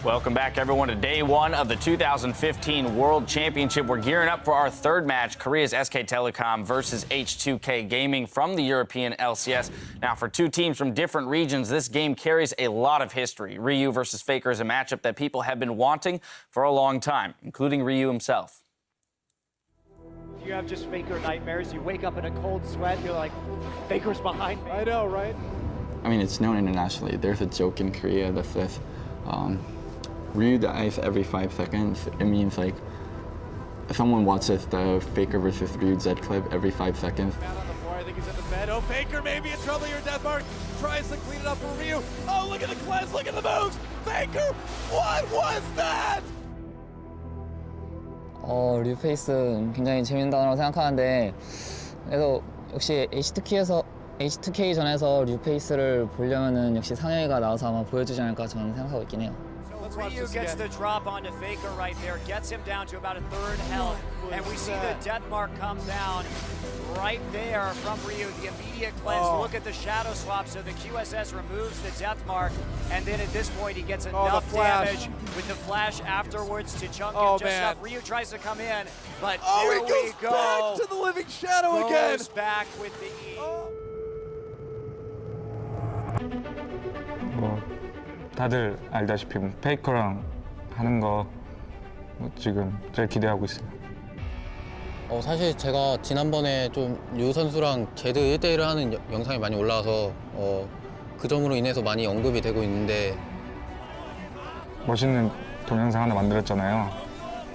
Welcome back, everyone, to day one of the 2015 World Championship. We're gearing up for our third match, Korea's SK Telecom versus H2K Gaming from the European LCS. Now, for two teams from different regions, this game carries a lot of history. Ryu versus Faker is a matchup that people have been wanting for a long time, including Ryu himself. If you have just Faker nightmares, you wake up in a cold sweat, you're like, Faker's behind me. I know, right? I mean, it's known internationally. There's a joke in Korea that says, Ryu dies every 5 seconds. It means like someone watches the Faker versus Ryu Zed clip every 5 seconds. Man on the floor, I think he's in the bed. Oh, Faker may be in trouble here. Deathmark tries to clean it up for Ryu. Oh, look at the cleanse, look at the moves. Faker, what was that? 류페이스 굉장히 재밌다고 생각하는데 그래도 역시 H2K 전에서 류페이스를 보려면은 역시 상영이가 나와서 아마 보여주지 않을까 저는 생각하고 있긴 해요. Ryu gets the drop onto Faker right there, gets him down to about a third health, and we see the death mark come down right there from Ryu. The immediate cleanse, look at the shadow swap, so the QSS removes the death mark, and then at this point he gets enough damage with the flash afterwards to chunk him just up. Ryu tries to come in, but there we go. Back to the living shadow again. Goes back with the E. 다들 알다시피 페이커랑 하는 거 지금 제일 기대하고 있어요. 사실 제가 지난번에 좀 류 선수랑 제드 1대1을 하는 영상이 많이 올라와서 그 점으로 인해서 많이 언급이 되고 있는데 멋있는 동영상 하나 만들었잖아요.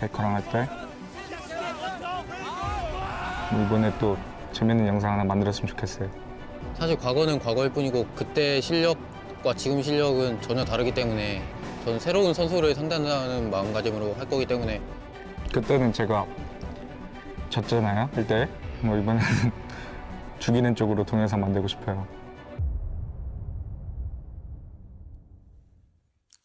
페이커랑 할 때. 이번에 또 재밌는 영상 하나 만들었으면 좋겠어요. 사실 과거는 과거일 뿐이고 그때 실력과 지금 실력은 전혀 다르기 때문에 저는 새로운 선수를 상대한다는 마음가짐으로 할 거기 때문에 그때는 제가 졌잖아요, 1대1. 뭐 이번에는 죽이는 쪽으로 동영상 만들고 싶어요.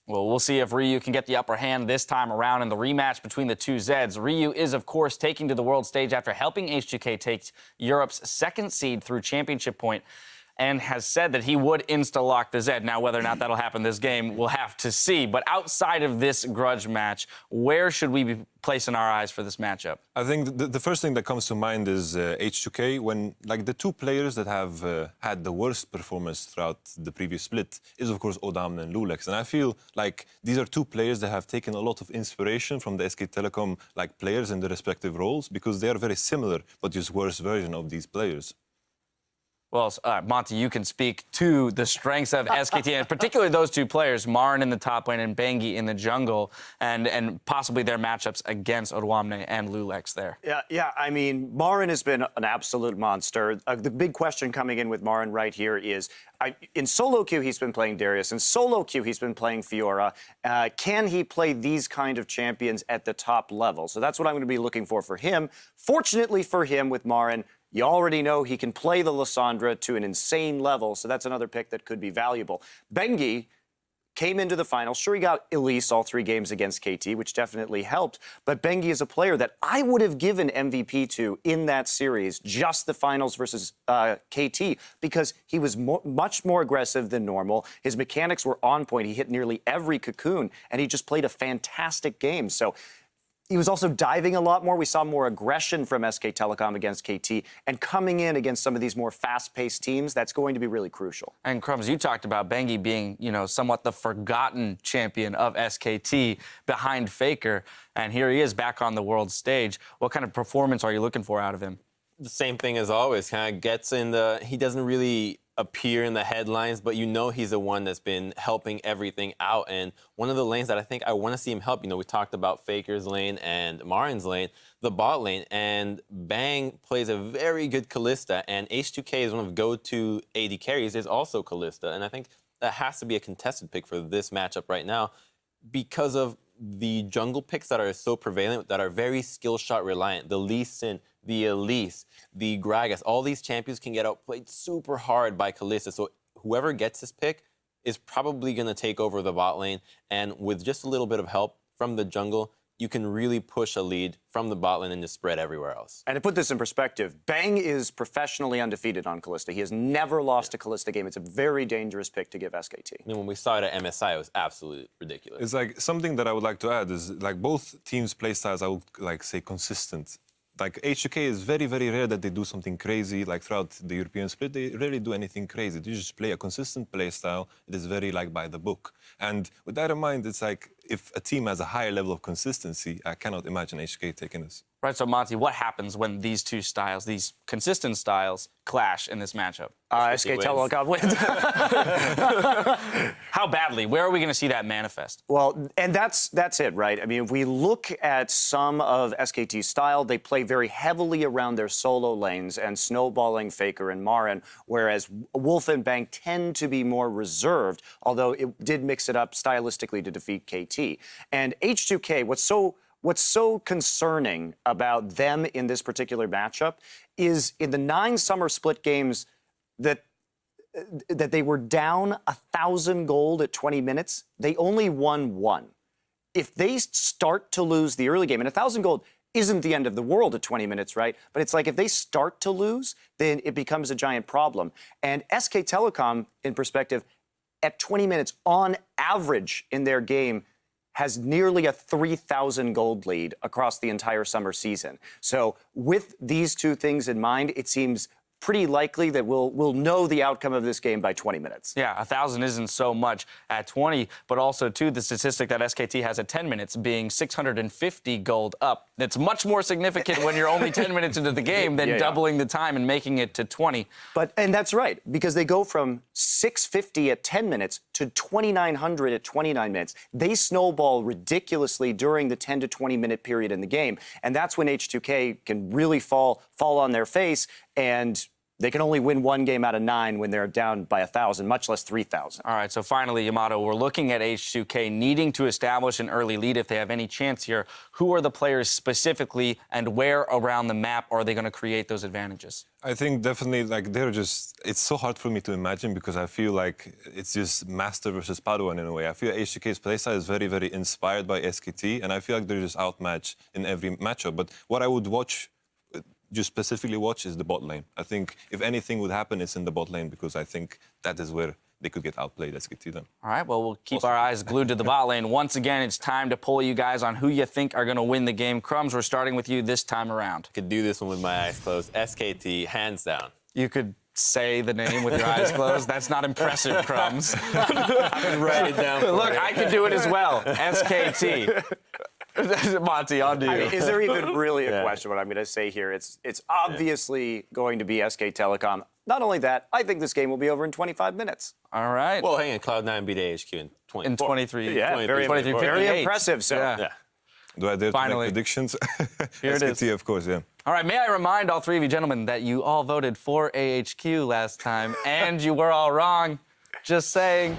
Well, we'll see if Ryu can get the upper hand this time around in the rematch between the two Zeds. Ryu is, of course, taking to the world stage after helping H2K take Europe's second seed through championship point, and has said that he would insta-lock the Zed. Now, whether or not that'll happen this game, we'll have to see. But outside of this grudge match, where should we be placing our eyes for this matchup? I think the first thing that comes to mind is H2K, when like the two players that have had the worst performance throughout the previous split is, of course, Odamne and Lulex. And I feel like these are two players that have taken a lot of inspiration from the SK Telecom like players in their respective roles, because they are very similar, but just worse version of these players. Well, Monty, you can speak to the strengths of SKT, and particularly those two players, Marin in the top lane and Bengi in the jungle, and possibly their matchups against Odwamne and Lulex there. Yeah. I mean, Marin has been an absolute monster. The big question coming in with Marin right here is, in solo queue, he's been playing Darius. In solo queue, he's been playing Fiora. Can he play these kind of champions at the top level? So that's what I'm going to be looking for him. Fortunately for him with Marin, you already know he can play the Lissandra to an insane level, so that's another pick that could be valuable. Bengi came into the finals. Sure, he got Elise all 3 games against KT, which definitely helped, but Bengi is a player that I would have given MVP to in that series, just the finals versus KT, because he was much more aggressive than normal. His mechanics were on point. He hit nearly every cocoon, and he just played a fantastic game. So he was also diving a lot more. We saw more aggression from SK Telecom against KT, and coming in against some of these more fast-paced teams, that's going to be really crucial. And Crumbs, you talked about Bengi being, somewhat the forgotten champion of SKT behind Faker, and here he is back on the world stage. What kind of performance are you looking for out of him? The same thing as always, kind of gets in he doesn't really appear in the headlines, but he's the one that's been helping everything out. And one of the lanes that I think I want to see him help, we talked about Faker's lane and Marin's lane, the bot lane, and Bang plays a very good Kalista, and H2K is one of go-to AD carries, is also Kalista. And I think that has to be a contested pick for this matchup right now because of the jungle picks that are so prevalent, that are very skill shot reliant. The Lee Sin, the Elise, the Gragas, all these champions can get outplayed super hard by Kalista. So whoever gets this pick is probably going to take over the bot lane. And with just a little bit of help from the jungle, you can really push a lead from the bot lane and just spread everywhere else. And to put this in perspective, Bang is professionally undefeated on Kalista. He has never lost a Kalista game. It's a very dangerous pick to give SKT. I mean, when we saw it at MSI, it was absolutely ridiculous. It's like something that I would like to add is like both teams' play styles, I would like say consistent. Like H2K is very, very rare that they do something crazy. Like throughout the European split, they rarely do anything crazy. They just play a consistent play style. It is very like by the book. And with that in mind, it's like if a team has a higher level of consistency, I cannot imagine H2K taking this. Right, so Monty, what happens when these two styles, these consistent styles, clash in this matchup? SK Telecom wins. How badly? Where are we going to see that manifest? Well, and that's it, right? I mean, if we look at some of SKT's style, they play very heavily around their solo lanes and snowballing Faker and Marin, whereas Wolf and Bang tend to be more reserved, although it did mix it up stylistically to defeat KT. And H2K, what's so concerning about them in this particular matchup is in the 9 summer split games that they were down 1,000 gold at 20 minutes, they only won 1. If they start to lose the early game, and 1,000 gold isn't the end of the world at 20 minutes, right? But it's like if they start to lose, then it becomes a giant problem. And SK Telecom, in perspective, at 20 minutes on average in their game, has nearly a 3,000 gold lead across the entire summer season. So with these two things in mind, it seems pretty likely that we'll know the outcome of this game by 20 minutes. Yeah, 1,000 isn't so much at 20, but also, too, the statistic that SKT has at 10 minutes being 650 gold up. It's much more significant when you're only 10 minutes into the game than doubling the time and making it to 20. And that's right, because they go from 650 at 10 minutes to 2,900 at 29 minutes. They snowball ridiculously during the 10 to 20 minute period in the game. And that's when H2K can really fall on their face, and they can only win 1 game out of 9 when they're down by 1,000, much less 3,000. All right, so finally, Yamato, we're looking at H2K needing to establish an early lead if they have any chance here. Who are the players specifically, and where around the map are they going to create those advantages? I think definitely, like, it's so hard for me to imagine because I feel like it's just Master versus Padawan in a way. I feel H2K's playstyle is very, very inspired by SKT, and I feel like they're just outmatched in every matchup. But what I would just specifically watch is the bot lane. I think if anything would happen, it's in the bot lane because I think that is where they could get outplayed, SKT then. All right, well, we'll keep our eyes glued to the bot lane. Once again, it's time to poll you guys on who you think are going to win the game. Crumbs, we're starting with you this time around. I could do this one with my eyes closed. SKT, hands down. You could say the name with your eyes closed. That's not impressive, Crumbs. I can write it down. Look, I could do it as well. SKT. Monty, on to you. I mean, is there even really a question what I'm going to say here? It's obviously going to be SK Telecom. Not only that, I think this game will be over in 25 minutes. All right. Well, hang on. Cloud9 beat AHQ in 24. In 23. Yeah, 23, very impressive. So. Yeah. Do I dare to Finally. make predictions? Here it SKT, is. of course, yeah. All right, may I remind all 3 of you gentlemen that you all voted for AHQ last time, and you were all wrong. Just saying.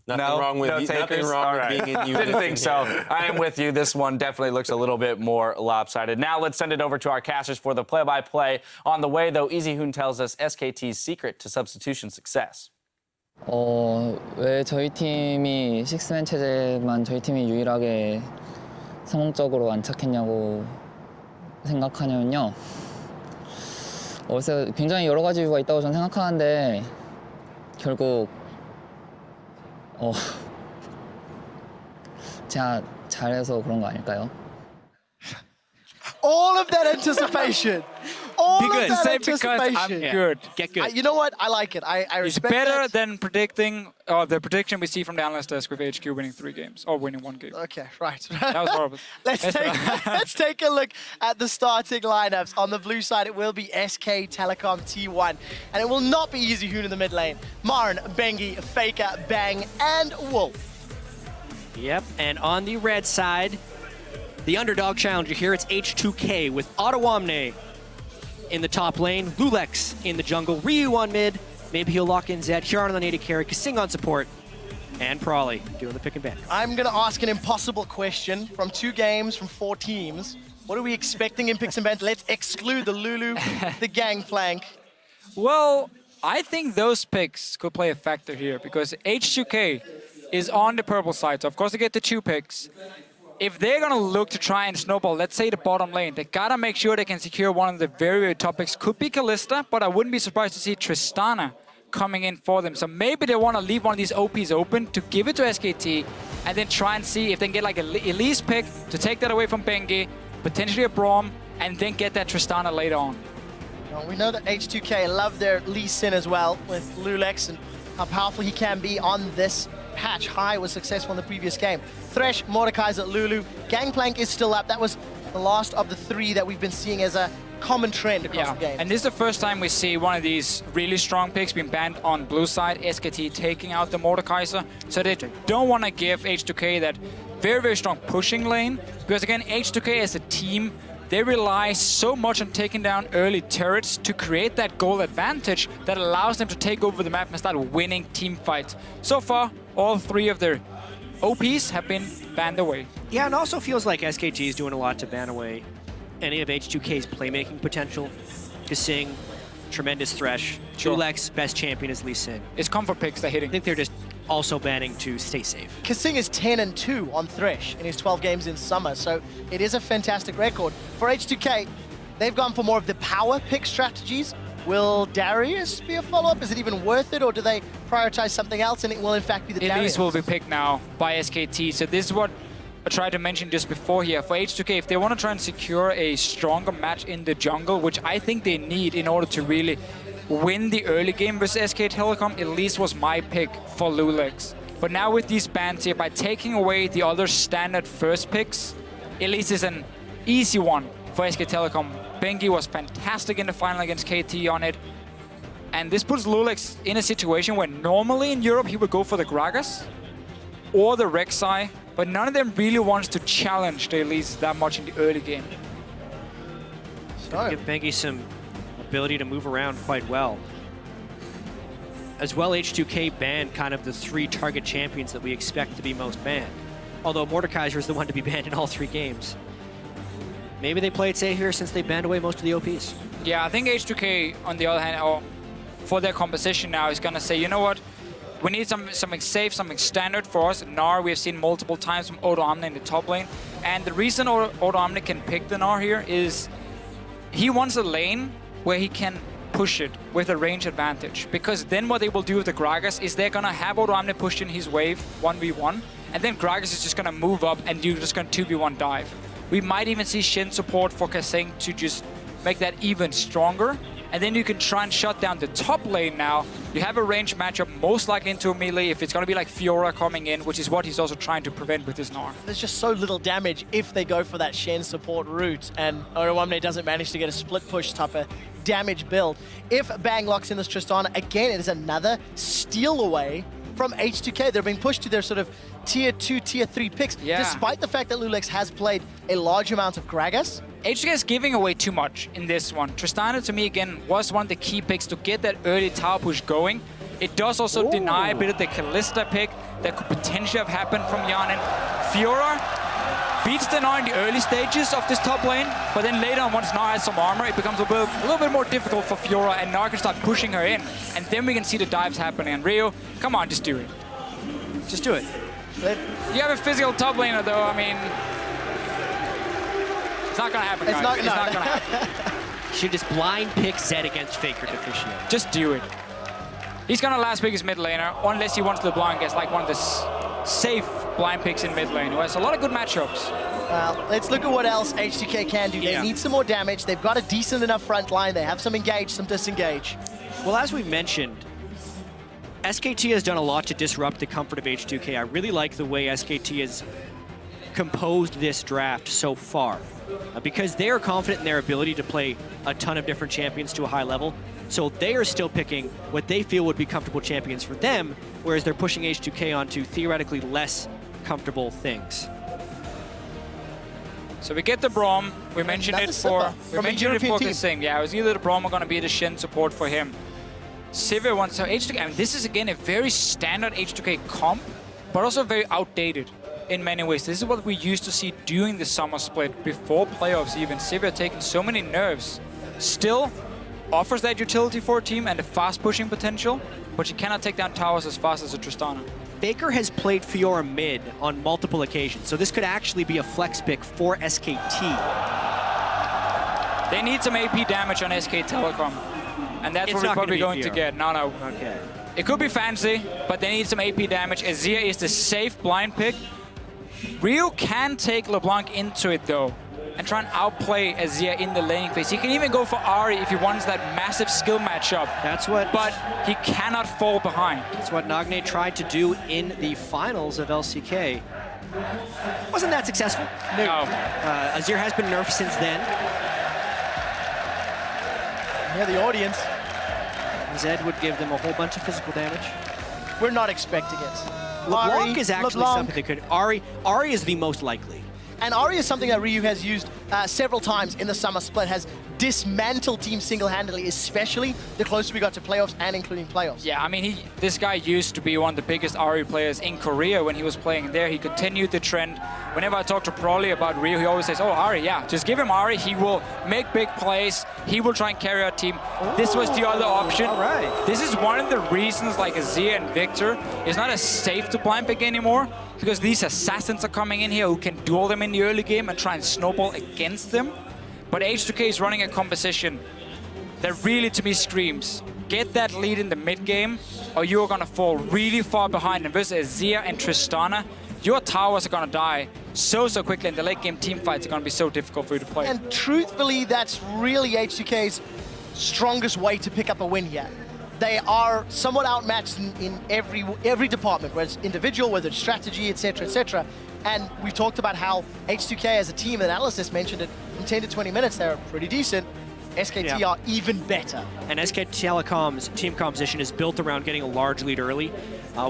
Nothing wrong with no takers? nothing wrong with being in unison. Didn't think so. I am with you. This one definitely looks a little bit more lopsided. Now let's send it over to our casters for the play-by-play. On the way, though, Easyhoon tells us SKT's secret to substitution success. 왜 저희 팀이 식스맨 체제만 저희 팀이 유일하게 성공적으로 안착했냐고 생각하냐면요. 그래서 굉장히 여러 가지 이유가 있다고 저는 생각하는데 결국 제가 잘해서 그런 거 아닐까요? All of that anticipation. All Be of good. that Say because anticipation. I'm good. Get good. You know what? I like it. I It's respect better that. than predicting the prediction we see from the analyst desk with HQ winning 3 games or winning 1 game. Okay, right. That was horrible. Let's take a look at the starting lineups. On the blue side, it will be SK Telecom T1, and it will not be Easyhoon in the mid lane. Marin, Bengi, Faker, Bang, and Wolf. Yep, and on the red side, the underdog challenger here, it's H2K with Ottawamne in the top lane, Lulex in the jungle, Ryu on mid, maybe he'll lock in Zed, Huron on the native carry, Kasing on support, and Prawley doing the pick and ban. I'm going to ask an impossible question from 2 games from 4 teams. What are we expecting in picks and bans? Let's exclude the Lulu, the Gangplank. Well, I think those picks could play a factor here because H2K is on the purple side. So, of course, they get the 2 picks. if they're going to look to try and snowball, let's say the bottom lane, they got to make sure they can secure one of the very, very top picks. Could be Kalista, but I wouldn't be surprised to see Tristana coming in for them. So maybe they want to leave one of these OPs open to give it to SKT and then try and see if they can get like a Elise pick to take that away from Bengi, potentially a Braum, and then get that Tristana later on. Well, we know that H2K love their Lee Sin as well with Lulex and how powerful he can be on this patch. High was successful in the previous game. Thresh, Mordekaiser, Lulu. Gangplank is still up. That was the last of the 3 that we've been seeing as a common trend across the game. And this is the first time we see one of these really strong picks being banned on blue side, SKT taking out the Mordekaiser. So they don't want to give H2K that very, very strong pushing lane, because again, H2K as a team, they rely so much on taking down early turrets to create that goal advantage that allows them to take over the map and start winning team fights. So far, all 3 of their OPs have been banned away. Yeah, and also feels like SKT is doing a lot to ban away any of H2K's playmaking potential. Kasing, tremendous Thresh. Sure. Lulex, best champion is Lee Sin. It's comfort picks they're hitting. I think they're just also banning to stay safe. Kasing is 10-2 on Thresh in his 12 games in summer, so it is a fantastic record. For H2K, they've gone for more of the power pick strategies. Will Darius be a follow-up? Is it even worth it, or do they prioritize something else and it will in fact be the Darius? Elise will be picked now by SKT, so this is what I tried to mention just before here. For H2K, if they want to try and secure a stronger match in the jungle, which I think they need in order to really win the early game versus SK Telecom, Elise was my pick for Lulex. But now with these bans here, by taking away the other standard first picks, Elise is an easy one for SK Telecom. Bengi was fantastic in the final against KT on it. And this puts Lulex in a situation where normally in Europe he would go for the Gragas or the Rek'Sai, but none of them really wants to challenge the Elise that much in the early game. So Give Bengi some ability to move around quite well. As well, H2K banned kind of the 3 target champions that we expect to be most banned. Although Mordekaiser is the one to be banned in all 3 games. Maybe they play it safe here since they banned away most of the OPs. Yeah, I think H2K, on the other hand, or for their composition now, is going to say, you know what? We need something safe, something standard for us. Gnar, we have seen multiple times from Odo Omni in the top lane. And the reason Odo Omni can pick the Gnar here is he wants a lane where he can push it with a range advantage. Because then what they will do with the Gragas is they're going to have Odo Omni push in his wave 1v1. And then Gragas is just going to move up and you're just going to 2v1 dive. We might even see Shin support for Kasing to just make that even stronger. And then you can try and shut down the top lane now. You have a range matchup, most likely into a melee, if it's going to be like Fiora coming in, which is what he's also trying to prevent with his Gnar. there's just so little damage if they go for that Shen support route, and Odoamne doesn't manage to get a split push type of damage build. If Bang locks in this Tristana, again, it is another steal away from H2K. They're being pushed to their sort of tier 2, tier 3 picks, despite the fact that Lulex has played a large amount of Gragas. H2K is giving away too much in this one. Tristana, to me, again, was one of the key picks to get that early tower push going. It does also deny a bit of the Kalista pick that could potentially have happened from Yanin. Fiora beats the Gnar in the early stages of this top lane, but then later on, once Gnar has some armor, it becomes a little bit more difficult for Fiora, and Gnar can start pushing her in. And then we can see the dives happening. And Rio, come on, just do it. Just do it. You have a physical top laner, though. I mean, it's not gonna happen, guys. It's not gonna happen. Should just blind pick Zed against Faker to officiate. Just do it. He's gonna last pick his mid laner, unless he wants the blind guess, like one of the safe blind picks in mid lane, who has a lot of good matchups. Well, let's look at what else H2K can do. They need some more damage. They've got a decent enough front line. They have some engage, some disengage. Well, as we mentioned, SKT has done a lot to disrupt the comfort of H2K. I really like the way SKT has composed this draft so far, because they are confident in their ability to play a ton of different champions to a high level. So they are still picking what they feel would be comfortable champions for them, whereas they're pushing H2K onto theoretically less comfortable things. So we get the Braum. We mentioned it for Kasing. Yeah, it was either the Braum or going to be the Shen support for him. Sivir wants so H2K. I mean, this is again a very standard H2K comp, but also very outdated in many ways. This is what we used to see during the summer split, before playoffs even. Sivir taking so many nerfs, still offers that utility for a team and the fast pushing potential, but she cannot take down towers as fast as a Tristana. Faker has played Fiora mid on multiple occasions, so this could actually be a flex pick for SKT. They need some AP damage on SK Telecom, and that's It's what we're not gonna probably be going to Fiora. get. No. Okay. It could be fancy, but they need some AP damage. Azir is the safe blind pick. Ryu can take LeBlanc into it though, and try and outplay Azir in the laning phase. He can even go for Ahri if he wants that massive skill matchup. That's what. But he cannot fall behind. That's what Nagne tried to do in the finals of LCK. Wasn't that successful? No. Azir has been nerfed since then. Yeah, the audience, Zed would give them a whole bunch of physical damage. we're not expecting it. LeBlanc Ahri, is actually LeBlanc. something that could. Ahri is the most likely. And Ahri is something that Ryu has used several times in the summer split, has dismantled teams single-handedly, especially the closer we got to playoffs and including playoffs. Yeah, I mean, this guy used to be one of the biggest Ahri players in Korea when he was playing there. He continued the trend. Whenever I talk to Prolly about Ryu, he always says, oh, Ahri, yeah, just give him Ahri. He will make big plays. He will try and carry our team. This was the other option. All right. This is one of the reasons, like Azir and Victor, is not as safe to blind pick anymore, because these assassins are coming in here who can duel them in the early game and try and snowball against them. But H2K is running a composition that really, to me, screams, get that lead in the mid game, or you're gonna fall really far behind. And versus Azir and Tristana, your towers are gonna die so quickly, and the late game team fights are gonna be so difficult for you to play. And truthfully, that's really H2K's strongest way to pick up a win here. They are somewhat outmatched in every department, whether it's individual, whether it's strategy, etc., etc. And we've talked about how H2K as a team, and Analysis mentioned it, from 10 to 20 minutes, they're pretty decent. SKT are even better. And SK Telecom's team composition is built around getting a large lead early.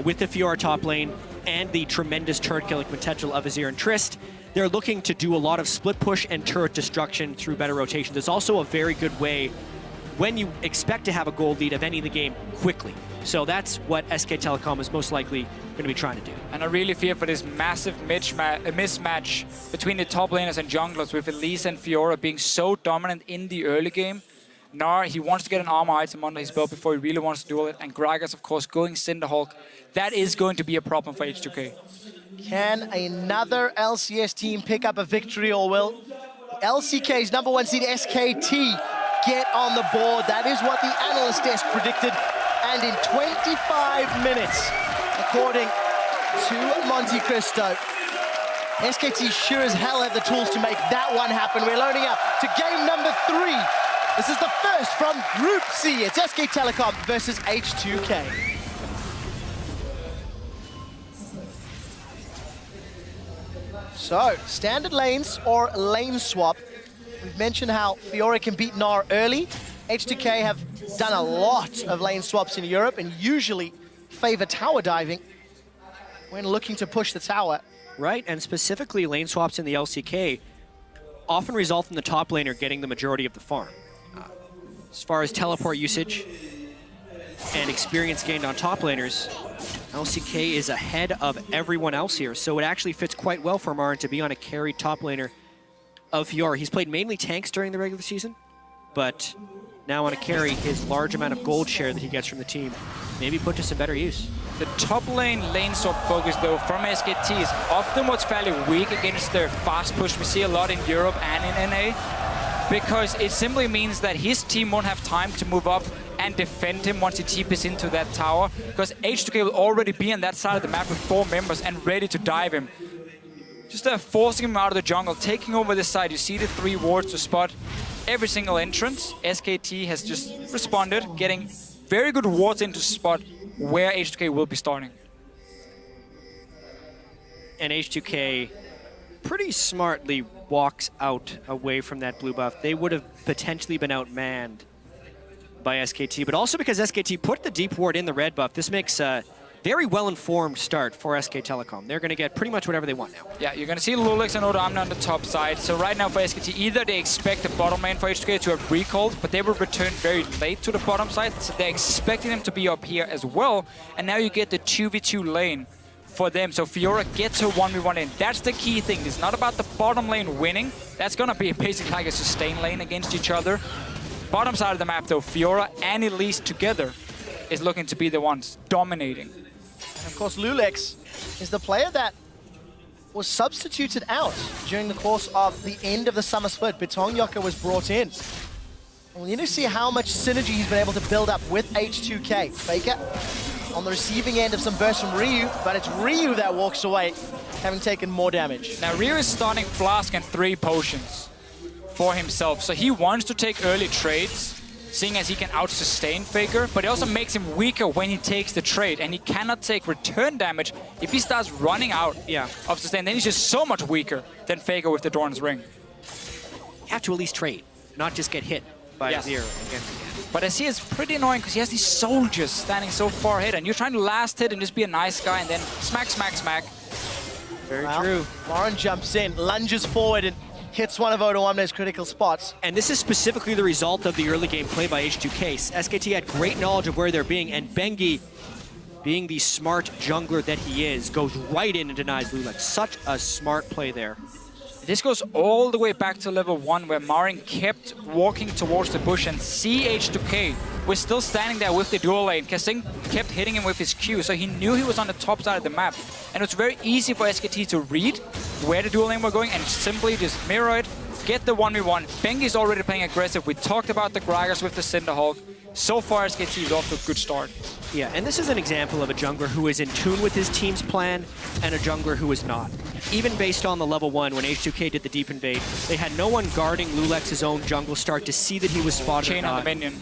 With the Fiora top lane and the tremendous turret killing potential of Azir and Trist, they're looking to do a lot of split push and turret destruction through better rotations. It's also a very good way, when you expect to have a gold lead, of ending the game quickly. So that's what SK Telecom is most likely going to be trying to do. And I really fear for this massive mismatch between the top laners and junglers, with Elise and Fiora being so dominant in the early game. Gnar, he wants to get an armor item under his belt before he really wants to duel it. And Gragas, of course, going Cinderhulk. That is going to be a problem for H2K. Can another LCS team pick up a victory, or will LCK's #1 seed SKT get on the board? That is what the analyst desk predicted. And in 25 minutes, according to Monte Cristo, SKT sure as hell have the tools to make that one happen. We're loading up to game number 3. This is the first from Group C. It's SK Telecom versus H2K. So, standard lanes or lane swap. We've mentioned how Fiora can beat Gnar early. H2K have done a lot of lane swaps in Europe and usually favor tower diving when looking to push the tower. Right, and specifically lane swaps in the LCK often result in the top laner getting the majority of the farm. As far as teleport usage and experience gained on top laners, LCK is ahead of everyone else here, so it actually fits quite well for Marin to be on a carried top laner of Fiora. He's played mainly tanks during the regular season, but now want to carry his large amount of gold share that he gets from the team, maybe put to some better use. The top lane swap focus, though, from SKT is often what's fairly weak against their fast push we see a lot in Europe and in NA, because it simply means that his team won't have time to move up and defend him once he TPs into that tower, because H2K will already be on that side of the map with 4 members and ready to dive him. Just forcing him out of the jungle, taking over this side. You see the 3 wards to spot every single entrance. SKT has just responded, getting very good wards into spot where H2K will be starting. And H2K pretty smartly walks out away from that blue buff. They would have potentially been outmanned by SKT, but also because SKT put the deep ward in the red buff, this makes a very well-informed start for SK Telecom. They're going to get pretty much whatever they want now. Yeah, you're going to see Lulex and Odoamne on the top side. So right now for SKT, either they expect the bottom lane for H2K to have recalled, but they will return very late to the bottom side, so they're expecting them to be up here as well. And now you get the 2v2 lane for them. So Fiora gets her 1v1 in. That's the key thing. It's not about the bottom lane winning. That's going to be basically like a sustain lane against each other. Bottom side of the map though, Fiora and Elise together is looking to be the ones dominating. And of course, Lulex is the player that was substituted out during the course of the end of the summer split. Bitong Yoka was brought in. And we need to see how much synergy he's been able to build up with H2K. Faker on the receiving end of some bursts from Ryu, but it's Ryu that walks away, having taken more damage. Now Ryu is starting Flask and 3 potions for himself, so he wants to take early trades, seeing as he can out-sustain Faker, but it also makes him weaker when he takes the trade, and he cannot take return damage if he starts running out of sustain. Then he's just so much weaker than Faker with the Doran's Ring. You have to at least trade, not just get hit by Azir again. But Azir is pretty annoying because he has these soldiers standing so far ahead, and you're trying to last hit and just be a nice guy, and then smack, smack, smack. Very true. Lauren jumps in, lunges forward, and hits one of Odoamne's critical spots. And this is specifically the result of the early game play by H2K. SKT had great knowledge of where they're being, and Bengi, being the smart jungler that he is, goes right in and denies Lulex. Such a smart play there. This goes all the way back to level 1, where Marin kept walking towards the bush, and H2K was still standing there with the dual lane. Kasing kept hitting him with his Q, so he knew he was on the top side of the map. And it was very easy for SKT to read where the dual lane were going and simply just mirror it, get the 1v1. Bengi's already playing aggressive. We talked about the Gragas with the Cinderhulk. So far, SKT is off to a good start. Yeah, and this is an example of a jungler who is in tune with his team's plan and a jungler who is not. Even based on the level 1, when H2K did the deep invade, they had no one guarding Lulex's own jungle start to see that he was spotted Chain or not. on the minion.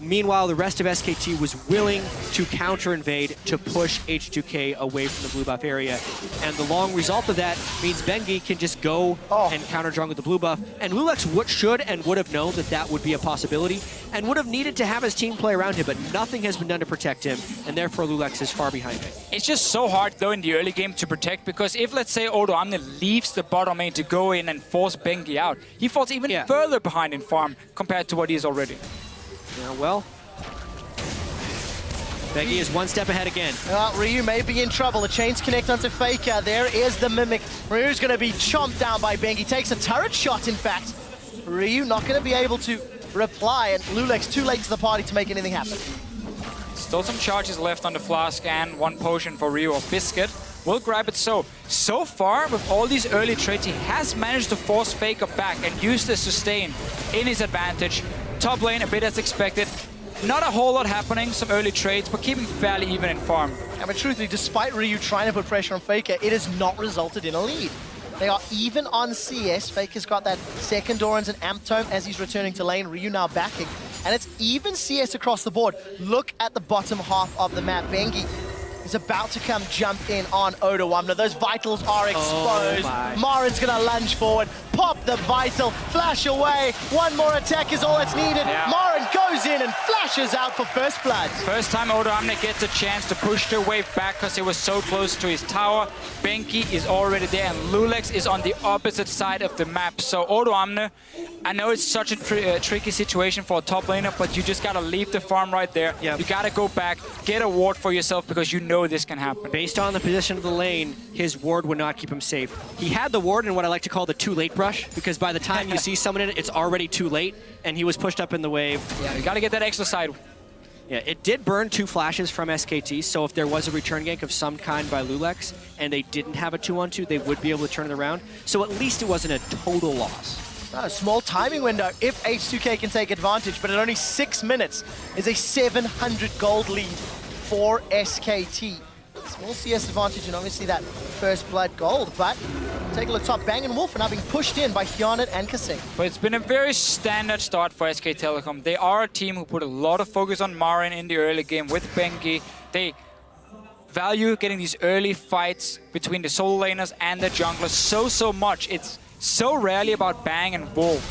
Meanwhile, the rest of SKT was willing to counter-invade to push H2K away from the blue buff area. And the long result of that means Bengi can just go and counter-jungle the blue buff. And Lulex should and would have known that that would be a possibility and would have needed to have his team play around him, but nothing has been done to protect him, and therefore Lulex is far behind him. It's just so hard, though, in the early game to protect, because if, let's say, Odoamne leaves the bottom lane to go in and force Bengi out, he falls even further behind in farm compared to what he is already. Yeah, well, Bengi is one step ahead again. Ryu may be in trouble. The chains connect onto Faker. There is the Mimic. Ryu's going to be chomped down by Bengi. Takes a turret shot, in fact. Ryu not going to be able to reply, and Lulex too late to the party to make anything happen. Still some charges left on the Flask and 1 potion for Ryu or Biscuit. We'll grab it so far, with all these early trades, he has managed to force Faker back and use the sustain in his advantage. Top lane, a bit as expected. Not a whole lot happening, some early trades, but keeping fairly even in farm. But truthfully, despite Ryu trying to put pressure on Faker, it has not resulted in a lead. They are even on CS. Faker's got that second Doran's and Amp Tome as he's returning to lane. Ryu now backing. And it's even CS across the board. Look at the bottom half of the map. Bengi is about to come jump in on Odoamne. Those vitals are exposed. Marin's gonna lunge forward, pop the vital, flash away. One more attack is all that's needed. Marin goes in and flashes out for first blood. First time Odoamne gets a chance to push their wave back because he was so close to his tower. Bengi is already there, and Lulex is on the opposite side of the map. So Odoamne, I know it's such a tricky situation for a top laner, but you just gotta leave the farm right there. You gotta go back, get a ward for yourself, because you know this can happen. Based on the position of the lane, his ward would not keep him safe. He had the ward in what I like to call the too late brush, because by the time you see someone in it, it's already too late, and he was pushed up in the wave. Yeah, you gotta get that extra side. Yeah, it did burn 2 flashes from SKT, so if there was a return gank of some kind by Lulex, and they didn't have a 2-on-2, they would be able to turn it around. So at least it wasn't a total loss. A small timing window if H2K can take advantage, but at only 6 minutes is a 700 gold lead for SKT. Small CS advantage and obviously that first blood gold, but take a look top. Bang and Wolf are now being pushed in by Hyanet and Kasing. But it's been a very standard start for SK Telecom. They are a team who put a lot of focus on Marin in the early game with Bengi. They value getting these early fights between the solo laners and the junglers so much. It's so rarely about Bang and Wolf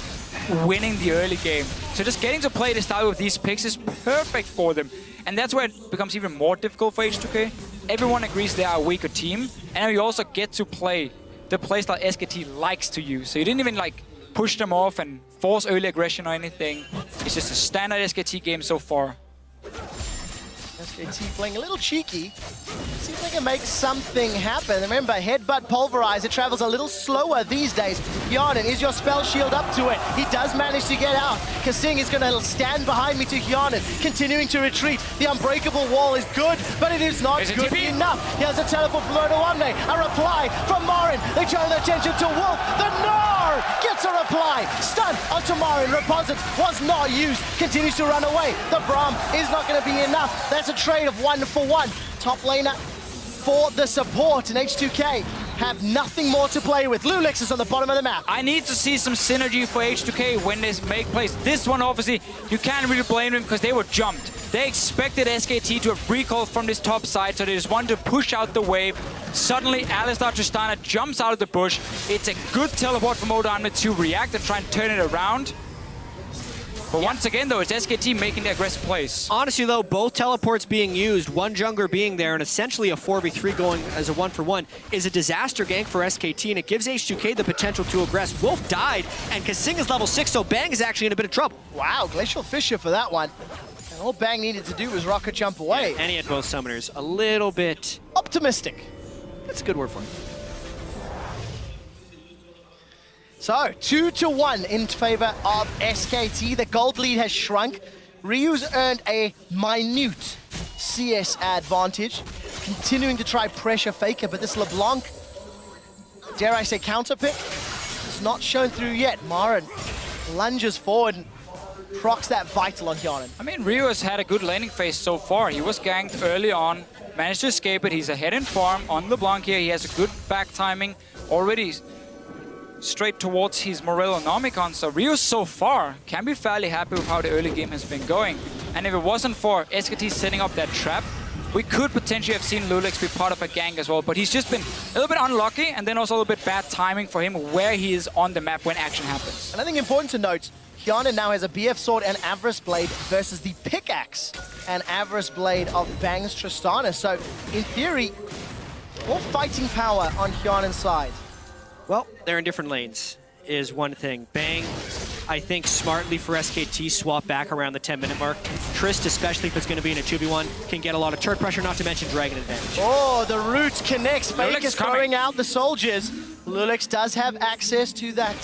winning the early game. So just getting to play the style with these picks is perfect for them. And that's where it becomes even more difficult for H2K. Everyone agrees they are a weaker team, and you also get to play the playstyle SKT likes to use. So you didn't even like push them off and force early aggression or anything. It's just a standard SKT game so far. SKT playing a little cheeky. See if they can make something happen. Remember, Headbutt Pulverize, it travels a little slower these days. Hyonin, is your spell shield up to it? He does manage to get out. Kasing is going to stand behind me to Hyonin, continuing to retreat. The Unbreakable Wall is good, but it is not good enough. He has a teleport from Odoamne, a reply from Marin. They turn their attention to Wolf. The Gnar gets a reply. Stun onto Marin. Reposit was not used. Continues to run away. The Braum is not going to be enough. That's a trade of 1 for 1. Top laner for the support, and H2K have nothing more to play with. Lulex is on the bottom of the map. I need to see some synergy for H2K when this make plays. This one, obviously, you can't really blame them because they were jumped. They expected SKT to have recalled from this top side, so they just wanted to push out the wave. Suddenly, Alistar Tristana jumps out of the bush. It's a good teleport from Odoamne to react and try and turn it around. But once again, though, it's SKT making the aggressive plays. Honestly, though, both teleports being used, one jungler being there, and essentially a 4v3 going as a 1-for-1 is a disaster gank for SKT, and it gives H2K the potential to aggress. Wolf died, and Kasing is level 6, so Bang is actually in a bit of trouble. Wow, Glacial Fissure for that one. And all Bang needed to do was rocket jump away. Yeah, and he had both summoners. A little bit optimistic. That's a good word for it. So, 2-1 in favor of SKT. The gold lead has shrunk. Ryu's earned a minute CS advantage, continuing to try pressure Faker, but this LeBlanc, dare I say, counter pick, it's not shown through yet. Marin lunges forward and procs that vital on Hyonin. I mean, Ryu has had a good laning phase so far. He was ganked early on, managed to escape it. He's ahead in farm on LeBlanc here. He has a good back timing already straight towards his Morello Nomicon. So Ryu so far can be fairly happy with how the early game has been going. And if it wasn't for SKT setting up that trap, we could potentially have seen Lulex be part of a gank as well. But he's just been a little bit unlucky, and then also a little bit bad timing for him where he is on the map when action happens. And I think important to note, Hyonin now has a BF Sword and Avarice Blade versus the Pickaxe and Avarice Blade of Bang's Tristana. So, in theory, more fighting power on Hyonin's side. Well, they're in different lanes, is one thing. Bang, I think smartly for SKT, swap back around the 10-minute mark. Trist, especially if it's going to be in a 2v1, can get a lot of turret pressure, not to mention Dragon advantage. Oh, the root connects. Fake is coming. throwing out the soldiers. Lulex does have access to that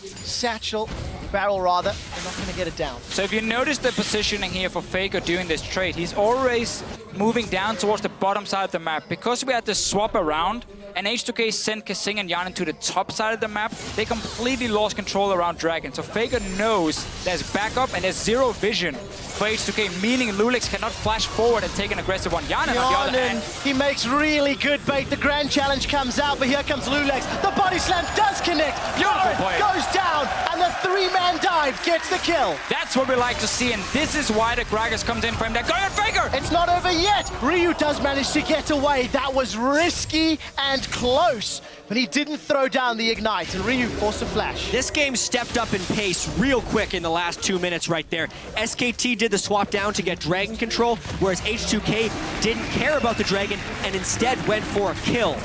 satchel, barrel rather. They're not going to get it down. So if you notice the positioning here for Faker doing this trade, he's always moving down towards the bottom side of the map. Because we had to swap around, and H2K sent Kasing and Hyonin to the top side of the map, they completely lost control around Dragon. So Faker knows there's backup and there's zero vision for H2K, meaning Lulex cannot flash forward and take an aggressive one. Hyonin, on the other hand, he makes really good bait. The grand challenge comes out, but here comes Lulex. The body slam does connect. Beautiful play. Goes down, and the three-man dive gets the kill. that's what we like to see, and this is why the Gragas comes in for him. Go ahead, Faker! It's not over yet. Ryu does manage to get away. That was risky and close, but he didn't throw down the ignite, and Ryu forced a flash. This game stepped up in pace real quick in the last 2 minutes right there. SKT did the swap down to get Dragon control, whereas H2K didn't care about the Dragon and instead went for a kill.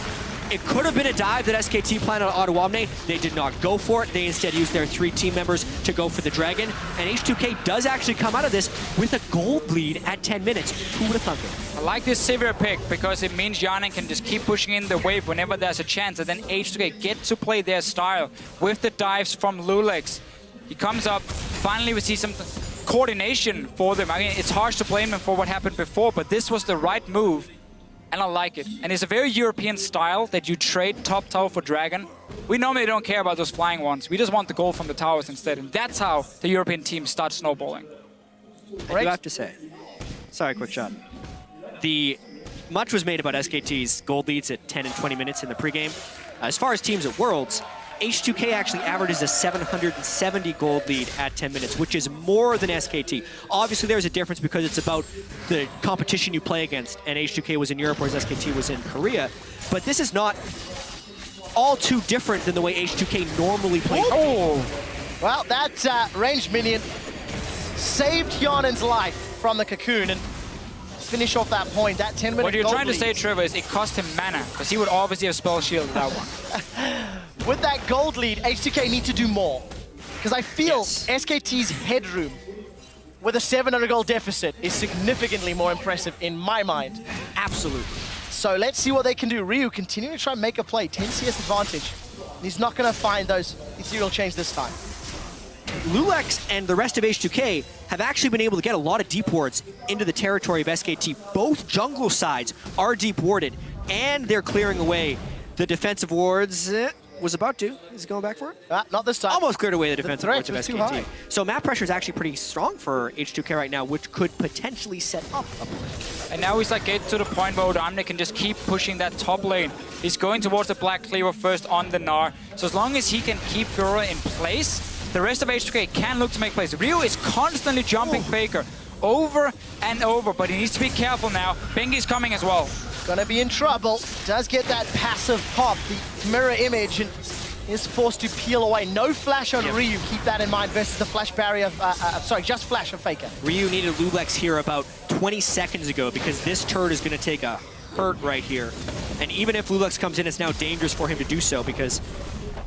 It could have been a dive that SKT planned on Odoamne. They did not go for it. They instead used their 3 team members to go for the Dragon. And H2K does actually come out of this with a gold lead at 10 minutes. Who would have thunk it? I like this Sivir pick because it means Hyonin can just keep pushing in the wave whenever there's a chance, and then H2K get to play their style with the dives from Lulex. He comes up. Finally, we see some coordination for them. I mean, it's harsh to blame him for what happened before, but this was the right move. And I like it. And it's a very European style that you trade top tower for Dragon. We normally don't care about those flying ones. We just want the gold from the towers instead. And that's how the European teams start snowballing. I do have to say, sorry, quick shot. Much was made about SKT's gold leads at 10 and 20 minutes in the pregame. As far as teams at Worlds, H2K actually averages a 770 gold lead at 10 minutes, which is more than SKT. Obviously, there's a difference because it's about the competition you play against, and H2K was in Europe, whereas SKT was in Korea. But this is not all too different than the way H2K normally plays. Oh! Well, that ranged minion saved Hyonin's life from the cocoon, and finish off that point, that 10-minute What you're gold trying to lead. say, Trevor, is it cost him mana, because he would obviously have spell shield that one. With that gold lead, H2K need to do more. Because I feel SKT's headroom with a 700 gold deficit is significantly more impressive in my mind. Absolutely. So let's see what they can do. Ryu continuing to try and make a play. 10 CS advantage. He's not going to find those ethereal chains this time. Lulex and the rest of H2K have actually been able to get a lot of deep wards into the territory of SKT. Both jungle sides are deep warded, and they're clearing away the defensive wards. Was about to. Is he going back for it? Not this time. Almost cleared away the defensive wards of was too high. SKT. So map pressure is actually pretty strong for H2K right now, which could potentially set up a play. And now he's like getting to the point where Omni can just keep pushing that top lane. He's going towards the Black Cleaver first on the Gnar. So as long as he can keep Fiora in place, the rest of H2K can look to make plays. Ryu is constantly jumping Faker over and over, but he needs to be careful now. Bengi's coming as well. Gonna be in trouble. Does get that passive pop, the mirror image, and is forced to peel away. No flash on Ryu, keep that in mind, versus the flash barrier of, just flash of Faker. Ryu needed Lulex here about 20 seconds ago because this turret is going to take a hurt right here. And even if Lulex comes in, it's now dangerous for him to do so because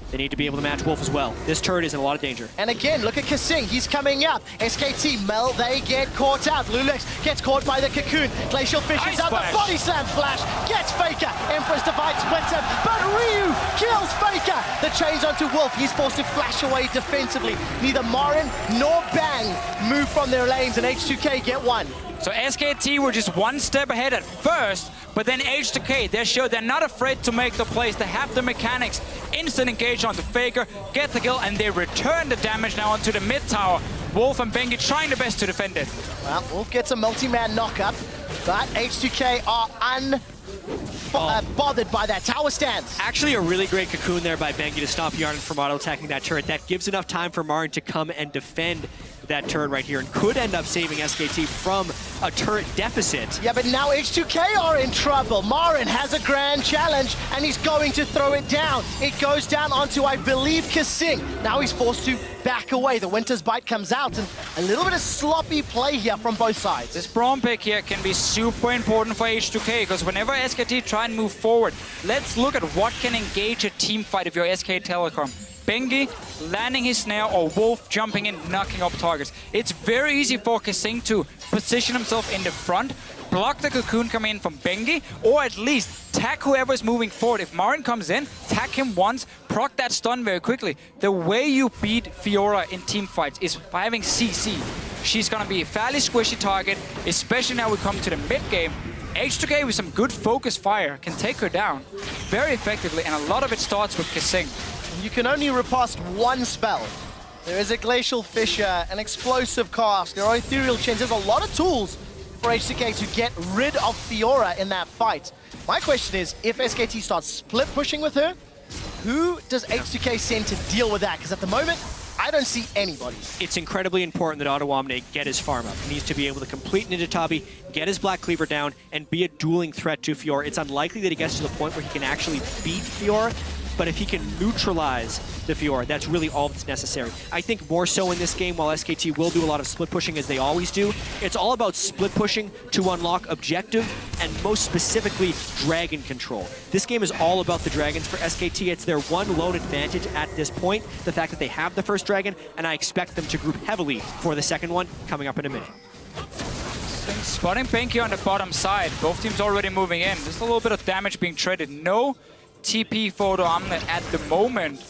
they need to be able to match Wolf as well. This turret is in a lot of danger. And again, look at Kasing. He's coming up. SKT, Mel, they get caught out. Lulex gets caught by the cocoon. Glacial Fish is out. The body slam flash gets Faker. Empress Divide splits him, but Ryu kills Faker. The chains onto Wolf. He's forced to flash away defensively. Neither Marin nor Bang move from their lanes, and H2K get one. So SKT were just one step ahead at first, but then H2K, they showed they're not afraid to make the plays. They have the mechanics. Instant engage onto Faker, get the kill, and they return the damage now onto the mid tower. Wolf and Bengi trying their best to defend it. Well, Wolf gets a multi-man knockup, but H2K are unbothered by that tower stance. Actually, a really great cocoon there by Bengi to stop Yarden from auto-attacking that turret. That gives enough time for Marin to come and defend that turret right here and could end up saving SKT from a turret deficit. Yeah, but now H2K are in trouble. Marin has a grand challenge and he's going to throw it down. It goes down onto, I believe, Kasing. Now he's forced to back away. The Winter's Bite comes out and a little bit of sloppy play here from both sides. This Braum pick here can be super important for H2K because whenever SKT try and move forward, let's look at what can engage a team fight if you're SK Telecom. Bengi landing his snare or Wolf jumping in, knocking up targets. It's very easy for Kasing to position himself in the front, block the cocoon coming in from Bengi, or at least tag whoever is moving forward. If Marin comes in, tag him once, proc that stun very quickly. The way you beat Fiora in team fights is by having CC. She's gonna be a fairly squishy target, especially now we come to the mid game. H2K with some good focus fire can take her down very effectively, and a lot of it starts with Kasing. You can only riposte one spell. There is a Glacial Fissure, an Explosive Cast, there are Ethereal Chains. There's a lot of tools for H2K to get rid of Fiora in that fight. My question is, if SKT starts split pushing with her, who does H2K send to deal with that? Because at the moment, I don't see anybody. It's incredibly important that Ottawamne get his farm up. He needs to be able to complete Ninja Tabi, get his Black Cleaver down, and be a dueling threat to Fiora. It's unlikely that he gets to the point where he can actually beat Fiora, but if he can neutralize the Fiora, that's really all that's necessary. I think more so in this game, while SKT will do a lot of split pushing as they always do, it's all about split pushing to unlock objective and most specifically dragon control. This game is all about the dragons for SKT. It's their one lone advantage at this point, the fact that they have the first dragon, and I expect them to group heavily for the second one coming up in a minute. Spotting Bengi on the bottom side. Both teams already moving in. There's a little bit of damage being traded. No TP for Ottawamne at the moment.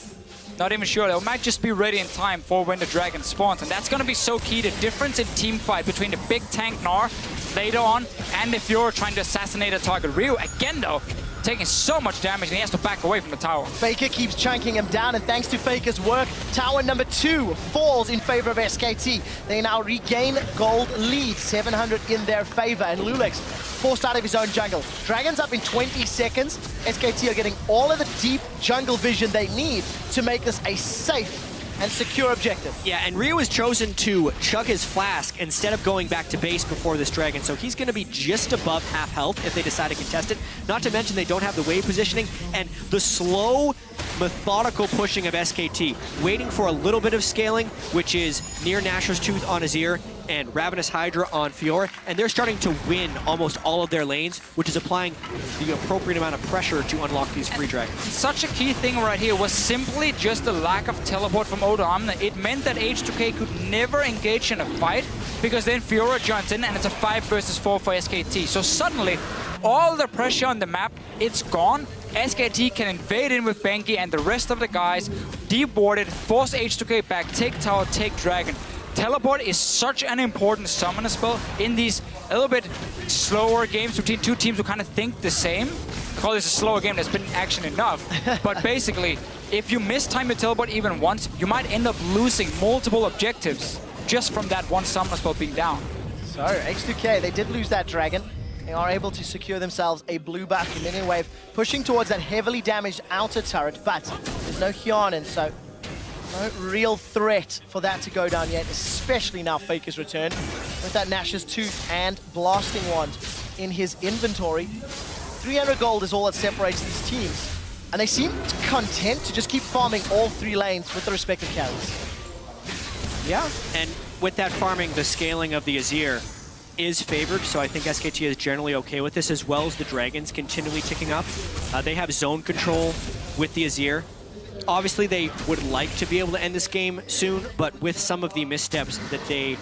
Not even sure. They might just be ready in time for when the dragon spawns. And that's going to be so key. The difference in team fight between the big tank Gnar later on and if you're trying to assassinate a target. Ryu, again though, taking so much damage and he has to back away from the tower. Faker keeps chunking him down, and thanks to Faker's work, tower number 2 falls in favor of SKT. They now regain gold lead, 700 in their favor, and Lulex forced out of his own jungle. Dragon's up in 20 seconds. SKT are getting all of the deep jungle vision they need to make this a safe and secure objective. Yeah, and Ryu has chosen to chug his flask instead of going back to base before this dragon, so he's going to be just above half health if they decide to contest it. Not to mention they don't have the wave positioning, and the slow, methodical pushing of SKT, waiting for a little bit of scaling, which is near Nashor's Tooth on Azir and Ravenous Hydra on Fiora, and they're starting to win almost all of their lanes, which is applying the appropriate amount of pressure to unlock these free dragons. Such a key thing right here was simply just the lack of teleport from Ottawamne. It meant that H2K could never engage in a fight because then Fiora joins in and it's a 5 versus 4 for SKT. So suddenly, all the pressure on the map, it's gone. SKT can invade in with Bengi and the rest of the guys, deboard it, force H2K back, take tower, take dragon. Teleport is such an important summoner spell in these a little bit slower games between two teams who kind of think the same. I call this a slower game that's been in action enough. But basically, if you miss time your teleport even once, you might end up losing multiple objectives just from that one summoner spell being down. So H2K, they did lose that dragon. They are able to secure themselves a blue buff minion wave, pushing towards that heavily damaged outer turret, but there's no Hyanin, so no real threat for that to go down yet, especially now Faker's returned with that Nash's Tooth and Blasting Wand in his inventory. 300 gold is all that separates these teams, and they seem content to just keep farming all three lanes with the respective carries. Yeah, and with that farming, the scaling of the Azir is favored, so I think SKT is generally okay with this, as well as the dragons continually ticking up. They have zone control with the Azir. Obviously, they would like to be able to end this game soon, but with some of the missteps that they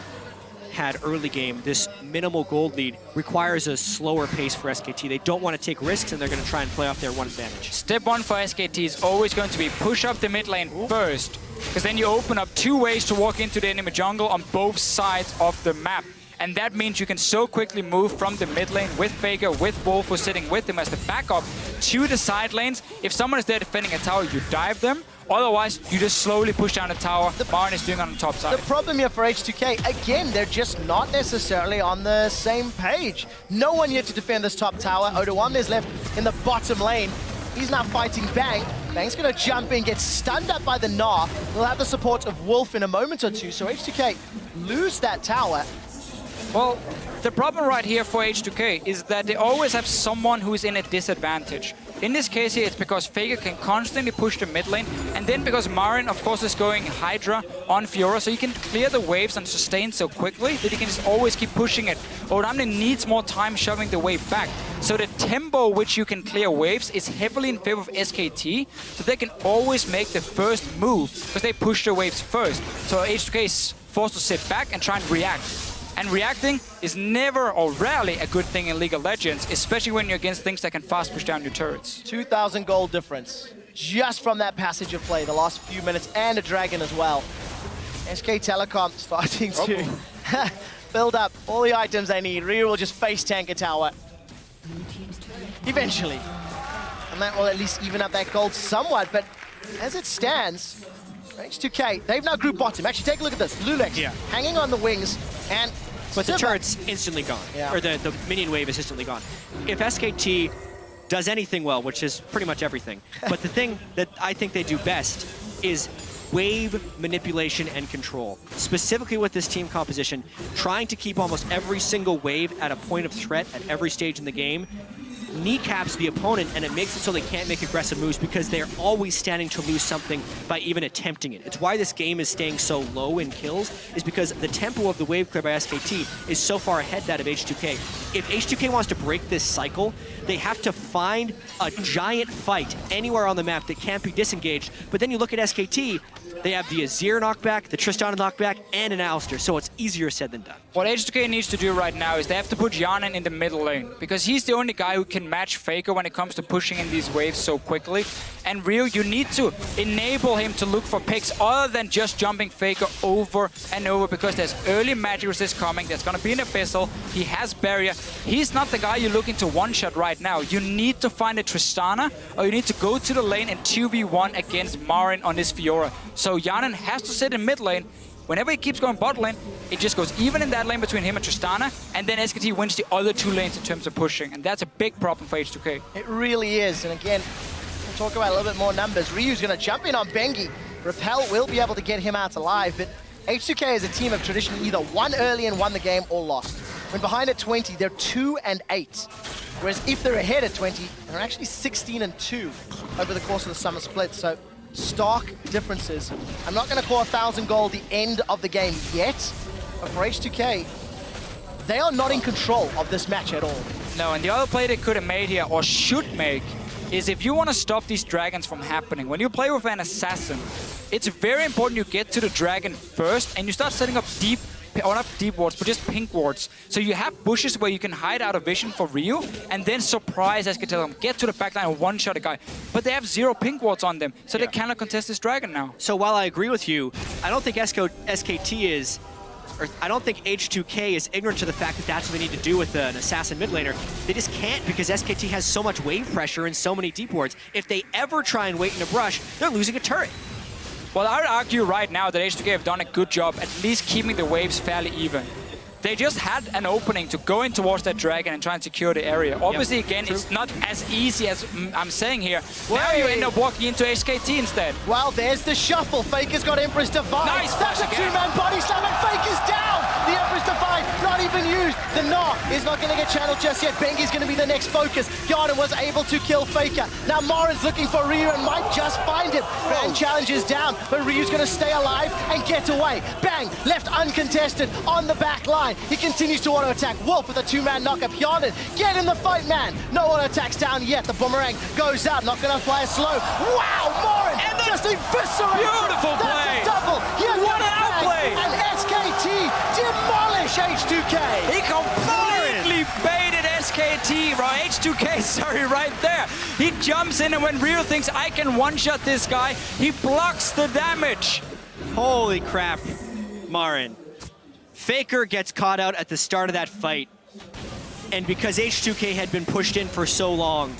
had early game, this minimal gold lead requires a slower pace for SKT. They don't want to take risks, and they're going to try and play off their one advantage. Step one for SKT is always going to be push up the mid lane first, because then you open up two ways to walk into the enemy jungle on both sides of the map. And that means you can so quickly move from the mid lane with Faker, with Wolf, who's sitting with him as the backup, to the side lanes. If someone is there defending a tower, you dive them. Otherwise, you just slowly push down the tower. Baron is doing on the top side. The problem here for H2K, again, they're just not necessarily on the same page. No one yet to defend this top tower. Odoamne is left in the bottom lane. He's now fighting Bang. Bang's going to jump in, get stunned up by the Gnar. He'll have the support of Wolf in a moment or two, so H2K lose that tower. Well, the problem right here for H2K is that they always have someone who's in a disadvantage. In this case here, it's because Faker can constantly push the mid lane, and then because Marin, of course, is going Hydra on Fiora, so he can clear the waves and sustain so quickly that he can just always keep pushing it. Odoamne needs more time shoving the wave back. So the tempo which you can clear waves is heavily in favor of SKT, so they can always make the first move, because they push the waves first. So H2K is forced to sit back and try and react. And reacting is never or rarely a good thing in League of Legends, especially when you're against things that can fast push down your turrets. 2,000 gold difference just from that passage of play, the last few minutes, and a dragon as well. SK Telecom starting to build up all the items they need. Ryu will just face tank a tower. Eventually. And that will at least even up that gold somewhat, but as it stands, H2K, they've now grouped bottom. Actually, take a look at this. Lulex hanging on the wings, and but the turret's instantly gone, or the minion wave is instantly gone. If SKT does anything well, which is pretty much everything, but the thing that I think they do best is wave manipulation and control. Specifically with this team composition, trying to keep almost every single wave at a point of threat at every stage in the game kneecaps the opponent, and it makes it so they can't make aggressive moves because they're always standing to lose something by even attempting it. It's why this game is staying so low in kills, is because the tempo of the wave clear by SKT is so far ahead that of H2K. If H2K wants to break this cycle, they have to find a giant fight anywhere on the map that can't be disengaged. But then you look at SKT, they have the Azir knockback, the Tristana knockback, and an Alistar, so it's easier said than done. What H2K needs to do right now is they have to put Hyanin in the middle lane, because he's the only guy who can match Faker when it comes to pushing in these waves so quickly. And Ryu, you need to enable him to look for picks other than just jumping Faker over and over, because there's early magic resist coming, there's going to be an Abyssal, he has barrier. He's not the guy you're looking to one-shot right now. You need to find a Tristana, or you need to go to the lane and 2v1 against Marin on this Fiora. So Hyanin has to sit in mid lane. Whenever he keeps going bot lane, it just goes even in that lane between him and Tristana, and then SKT wins the other two lanes in terms of pushing, and that's a big problem for H2K. It really is, and again, we'll talk about a little bit more numbers. Ryu's going to jump in on Bengi. Repel will be able to get him out alive, but H2K is a team of traditionally either won early and won the game or lost. When behind at 20, they're 2-8. Whereas if they're ahead at 20, they're actually 16-2 over the course of the summer split. So stark differences. I'm not going to call 1,000 gold the end of the game yet, but for H2K, they are not in control of this match at all. No, and the other play they could have made here, or should make, is if you want to stop these dragons from happening, when you play with an assassin, it's very important you get to the dragon first and you start setting up deep or not deep wards, but just pink wards. So you have bushes where you can hide out of vision for Ryu and then surprise SK Telecom, get to the backline and one-shot a guy. But they have 0 pink wards on them, so they cannot contest this dragon now. So while I agree with you, I don't think SKT is, or I don't think H2K is ignorant to the fact that that's what they need to do with an assassin mid laner. They just can't because SKT has so much wave pressure and so many deep wards. If they ever try and wait in a brush, they're losing a turret. Well, I would argue right now that H2K have done a good job at least keeping the waves fairly even. They just had an opening to go in towards that dragon and try and secure the area. Obviously, again, it's not as easy as I'm saying here. Now you end up walking into HKT instead. Well, there's the shuffle. Faker's got Empress Divine. Nice That's a flash again. two-man body slam, and Faker's down. The Empress Divine not even used. The Gnar is not going to get channeled just yet. Bengi's going to be the next focus. Yarden was able to kill Faker. Now Marin's looking for Ryu and might just find him. Bang challenges down, but Ryu's going to stay alive and get away. Bang, left uncontested on the back line. He continues to auto-attack. Wolf with a two-man knock-up. Yarden, get in the fight, man. No auto-attacks down yet. The boomerang goes out. Not going to fly slow. Wow, Marin just eviscerates. Beautiful play. That's a double. Yeah, What an outplay. And SKT demolish H2K. He completely baited SKT, right? H2K, sorry, right there. He jumps in, and when Ryu thinks I can one-shot this guy, he blocks the damage. Holy crap, Marin. Faker gets caught out at the start of that fight. And because H2K had been pushed in for so long,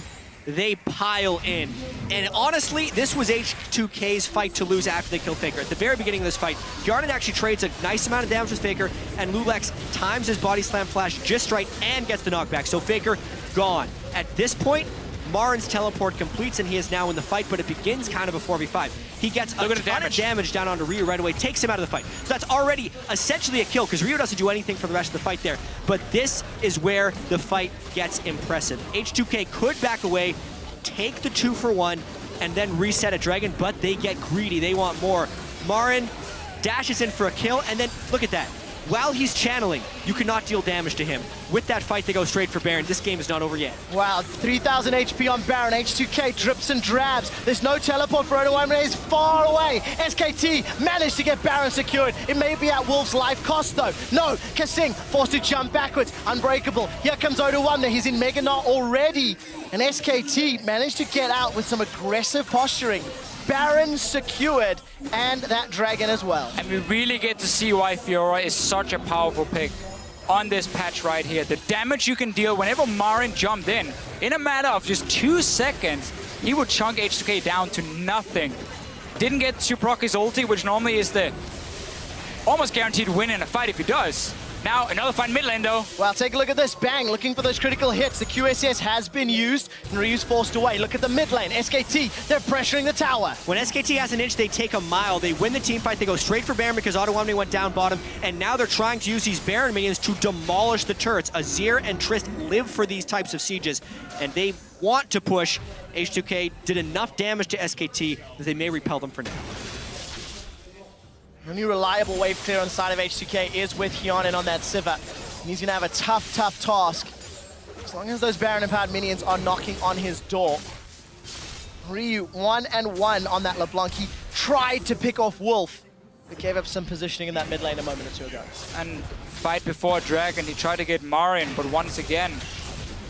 they pile in. And honestly, this was H2K's fight to lose after they killed Faker. At the very beginning of this fight, Yarden actually trades a nice amount of damage with Faker, and Lulex times his body slam flash just right and gets the knockback. So Faker, gone. At this point, Marin's teleport completes and he is now in the fight, but it begins kind of a 4v5. He gets a ton of damage down onto Ryu right away, takes him out of the fight. So that's already essentially a kill because Ryu doesn't do anything for the rest of the fight there. But this is where the fight gets impressive. H2K could back away, take the 2-for-1, and then reset a dragon, but they get greedy. They want more. Marin dashes in for a kill, and then look at that. While he's channeling, you cannot deal damage to him. With that fight, they go straight for Baron. This game is not over yet. Wow, 3,000 HP on Baron. H2K drips and drabs. There's no teleport for Odoamne. He's far away. SKT managed to get Baron secured. It may be at Wolf's life cost, though. No, Kasing forced to jump backwards. Unbreakable. Here comes Odoamne. He's in Mega Gnar already. And SKT managed to get out with some aggressive posturing. Baron secured, and that dragon as well. And we really get to see why Fiora is such a powerful pick on this patch right here. The damage you can deal whenever Marin jumped in a matter of just 2 seconds, he would chunk H2K down to nothing. Didn't get to proc his ulti, which normally is the almost guaranteed win in a fight if he does. Now, another fight mid lane, though. Well, take a look at this. Bang, looking for those critical hits. The QSS has been used, and Ryu's forced away. Look at the mid lane. SKT, they're pressuring the tower. When SKT has an inch, they take a mile. They win the team fight. They go straight for Baron because Odoamne went down bottom, and now they're trying to use these Baron minions to demolish the turrets. Azir and Trist live for these types of sieges, and they want to push. H2K did enough damage to SKT that they may repel them for now. The only reliable wave clear on the side of H2K is with Hyonin on that Sivir. And he's going to have a tough task. As long as those Baron Empowered minions are knocking on his door. Ryu, 1-1 on that LeBlanc. He tried to pick off Wolf, but gave up some positioning in that mid lane a moment or two ago. And fight before Dragon, he tried to get Marin, but once again,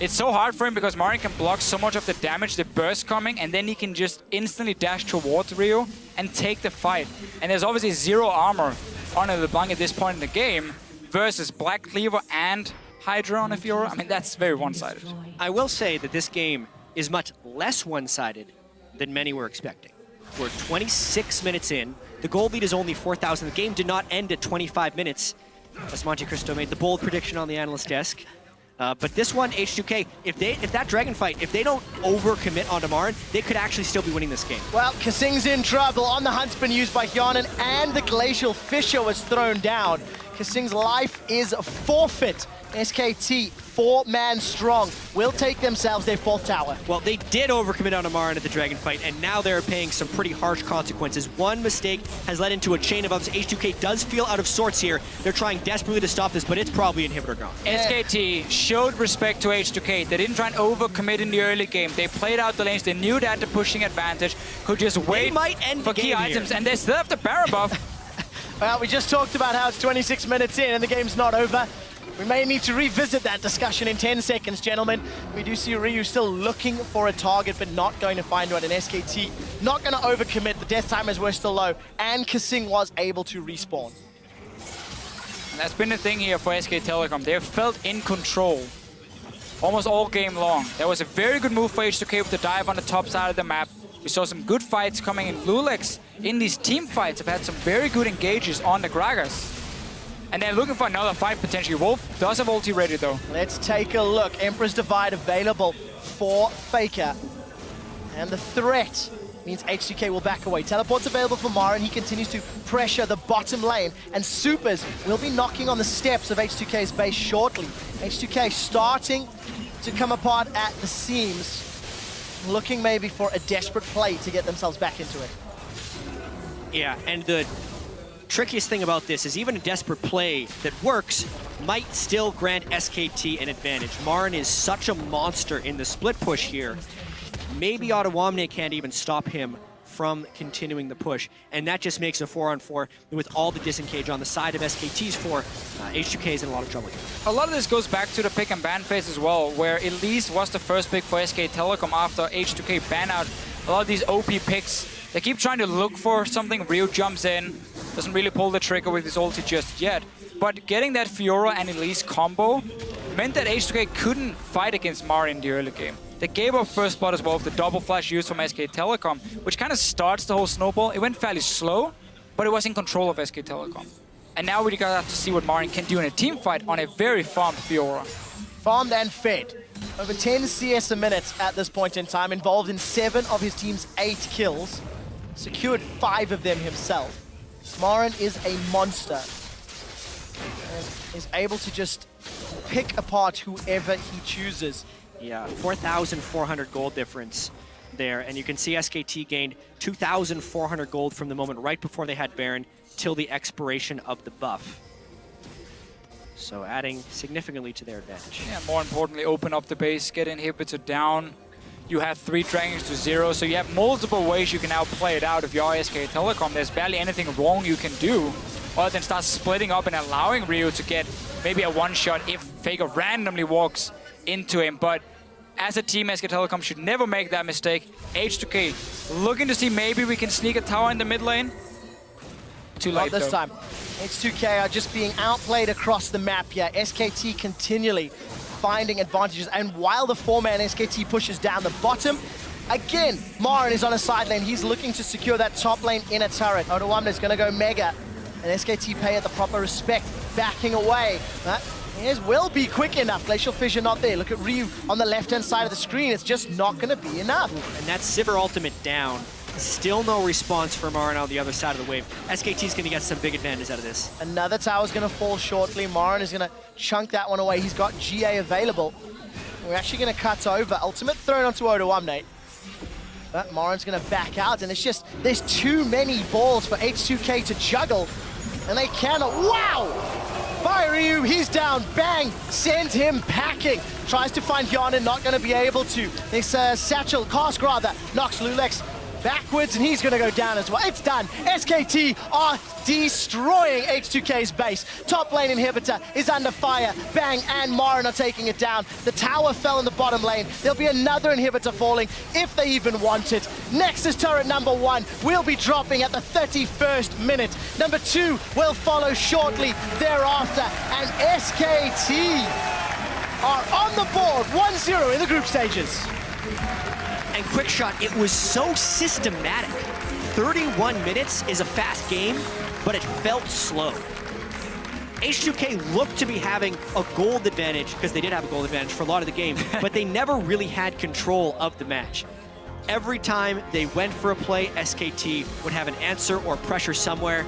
it's so hard for him because Marin can block so much of the damage, the burst coming, and then he can just instantly dash towards Ryu and take the fight. And there's obviously 0 armor on LeBlanc at this point in the game versus Black Cleaver and Hydra on a Fiora. I mean, that's very one-sided. I will say that this game is much less one-sided than many were expecting. We're 26 minutes in. The gold lead is only 4,000. The game did not end at 25 minutes, as Monte Cristo made the bold prediction on the analyst desk. But this one, H2K, if that dragon fight, if they don't overcommit onto Marin, they could actually still be winning this game. Well, Kasing's in trouble. On the hunt's been used by Hyonin, and the Glacial Fissure was thrown down. Kasing's life is forfeit. SKT, 4-man strong, will take themselves their 4th tower. Well, they did overcommit on Marin at the dragon fight, and now they're paying some pretty harsh consequences. One mistake has led into a chain of ups. H2K does feel out of sorts here. They're trying desperately to stop this, but it's probably inhibitor gone. SKT showed respect to H2K. They didn't try and overcommit in the early game. They played out the lanes. They knew that the pushing advantage could just wait might end for the key game items, here. and they still have the Baron buff. Well, we just talked about how it's 26 minutes in and the game's not over. We may need to revisit that discussion in 10 seconds, gentlemen. We do see Ryu still looking for a target, but not going to find one. And SKT not going to overcommit. The death timers were still low, and Kasing was able to respawn. And that's been the thing here for SK Telecom. They've felt in control almost all game long. There was a very good move for H2K with the dive on the top side of the map. We saw some good fights coming in. Lulex in these team fights have had some very good engages on the Gragas. And they're looking for another fight potentially. Wolf does have ulti ready though. Let's take a look. Emperor's Divide available for Faker. And the threat means H2K will back away. Teleport's available for Mara, and he continues to pressure the bottom lane. And Supers will be knocking on the steps of H2K's base shortly. H2K starting to come apart at the seams, looking maybe for a desperate play to get themselves back into it. Yeah, and the trickiest thing about this is even a desperate play that works might still grant SKT an advantage. Marin is such a monster in the split push here. Maybe Ottawamne can't even stop him from continuing the push, and that just makes a 4-on-4 with all the disengage on the side of SKT's 4. H2K is in a lot of trouble here. A lot of this goes back to the pick and ban phase as well, where Elise was the first pick for SK Telecom after H2K ban out a lot of these OP picks. They keep trying to look for something. Ryu jumps in, doesn't really pull the trigger with his ulti just yet. But getting that Fiora and Elise combo meant that H2K couldn't fight against Mara in the early game. They gave up first spot as well with the double flash used from SK Telecom, which kind of starts the whole snowball. It went fairly slow, but it was in control of SK Telecom. And now we gotta have to see what Marin can do in a team fight on a very farmed Fiora. Farmed and fed. Over 10 CS a minute at this point in time, involved in 7 of his team's 8 kills. Secured 5 of them himself. Marin is a monster. And is able to just pick apart whoever he chooses. Yeah, 4,400 gold difference there, and you can see SKT gained 2,400 gold from the moment right before they had Baron till the expiration of the buff. So adding significantly to their advantage. Yeah, more importantly, open up the base, get inhibitor down. You have 3 dragons to 0, so you have multiple ways you can now play it out if you are SK Telecom. There's barely anything wrong you can do other than start splitting up and allowing Ryu to get maybe a one-shot if Faker randomly walks into him. But as a team, SK Telecom should never make that mistake. H2K looking to see maybe we can sneak a tower in the mid lane. Too late Not this though. time. H2K are just being outplayed across the map here. SKT continually finding advantages, and while the 4-man SKT pushes down the bottom, again, Marin is on a side lane. He's looking to secure that top lane in a turret. Ottawamne is going to go mega, and SKT pay it the proper respect, backing away. His will be quick enough. Glacial Fissure not there. Look at Ryu on the left-hand side of the screen. It's just not going to be enough. And that Sivir ultimate down. Still no response from Marin on the other side of the wave. SKT's going to get some big advantage out of this. Another tower's going to fall shortly. Marin is going to chunk that one away. He's got GA available. We're actually going to cut over. Ultimate thrown onto Ottawamne. But Marin's going to back out, and it's just, there's too many balls for H2K to juggle, and they cannot. Wow! By Ryu, he's down. Bang! Sends him packing. Tries to find Yana, not going to be able to. This Satchel, Cask rather, knocks Lulex backwards, and he's going to go down as well. It's done. SKT are destroying H2K's base. Top lane inhibitor is under fire. Bang and Marin are taking it down. The tower fell in the bottom lane. There'll be another inhibitor falling if they even want it. Nexus turret number 1 will be dropping at the 31st minute. Number 2 will follow shortly thereafter. And SKT are on the board 1-0 in the group stages. And quick shot, it was so systematic. 31 minutes is a fast game, but it felt slow. H2K looked to be having a gold advantage, because they did have a gold advantage for a lot of the game, but they never really had control of the match. Every time they went for a play, SKT would have an answer or pressure somewhere.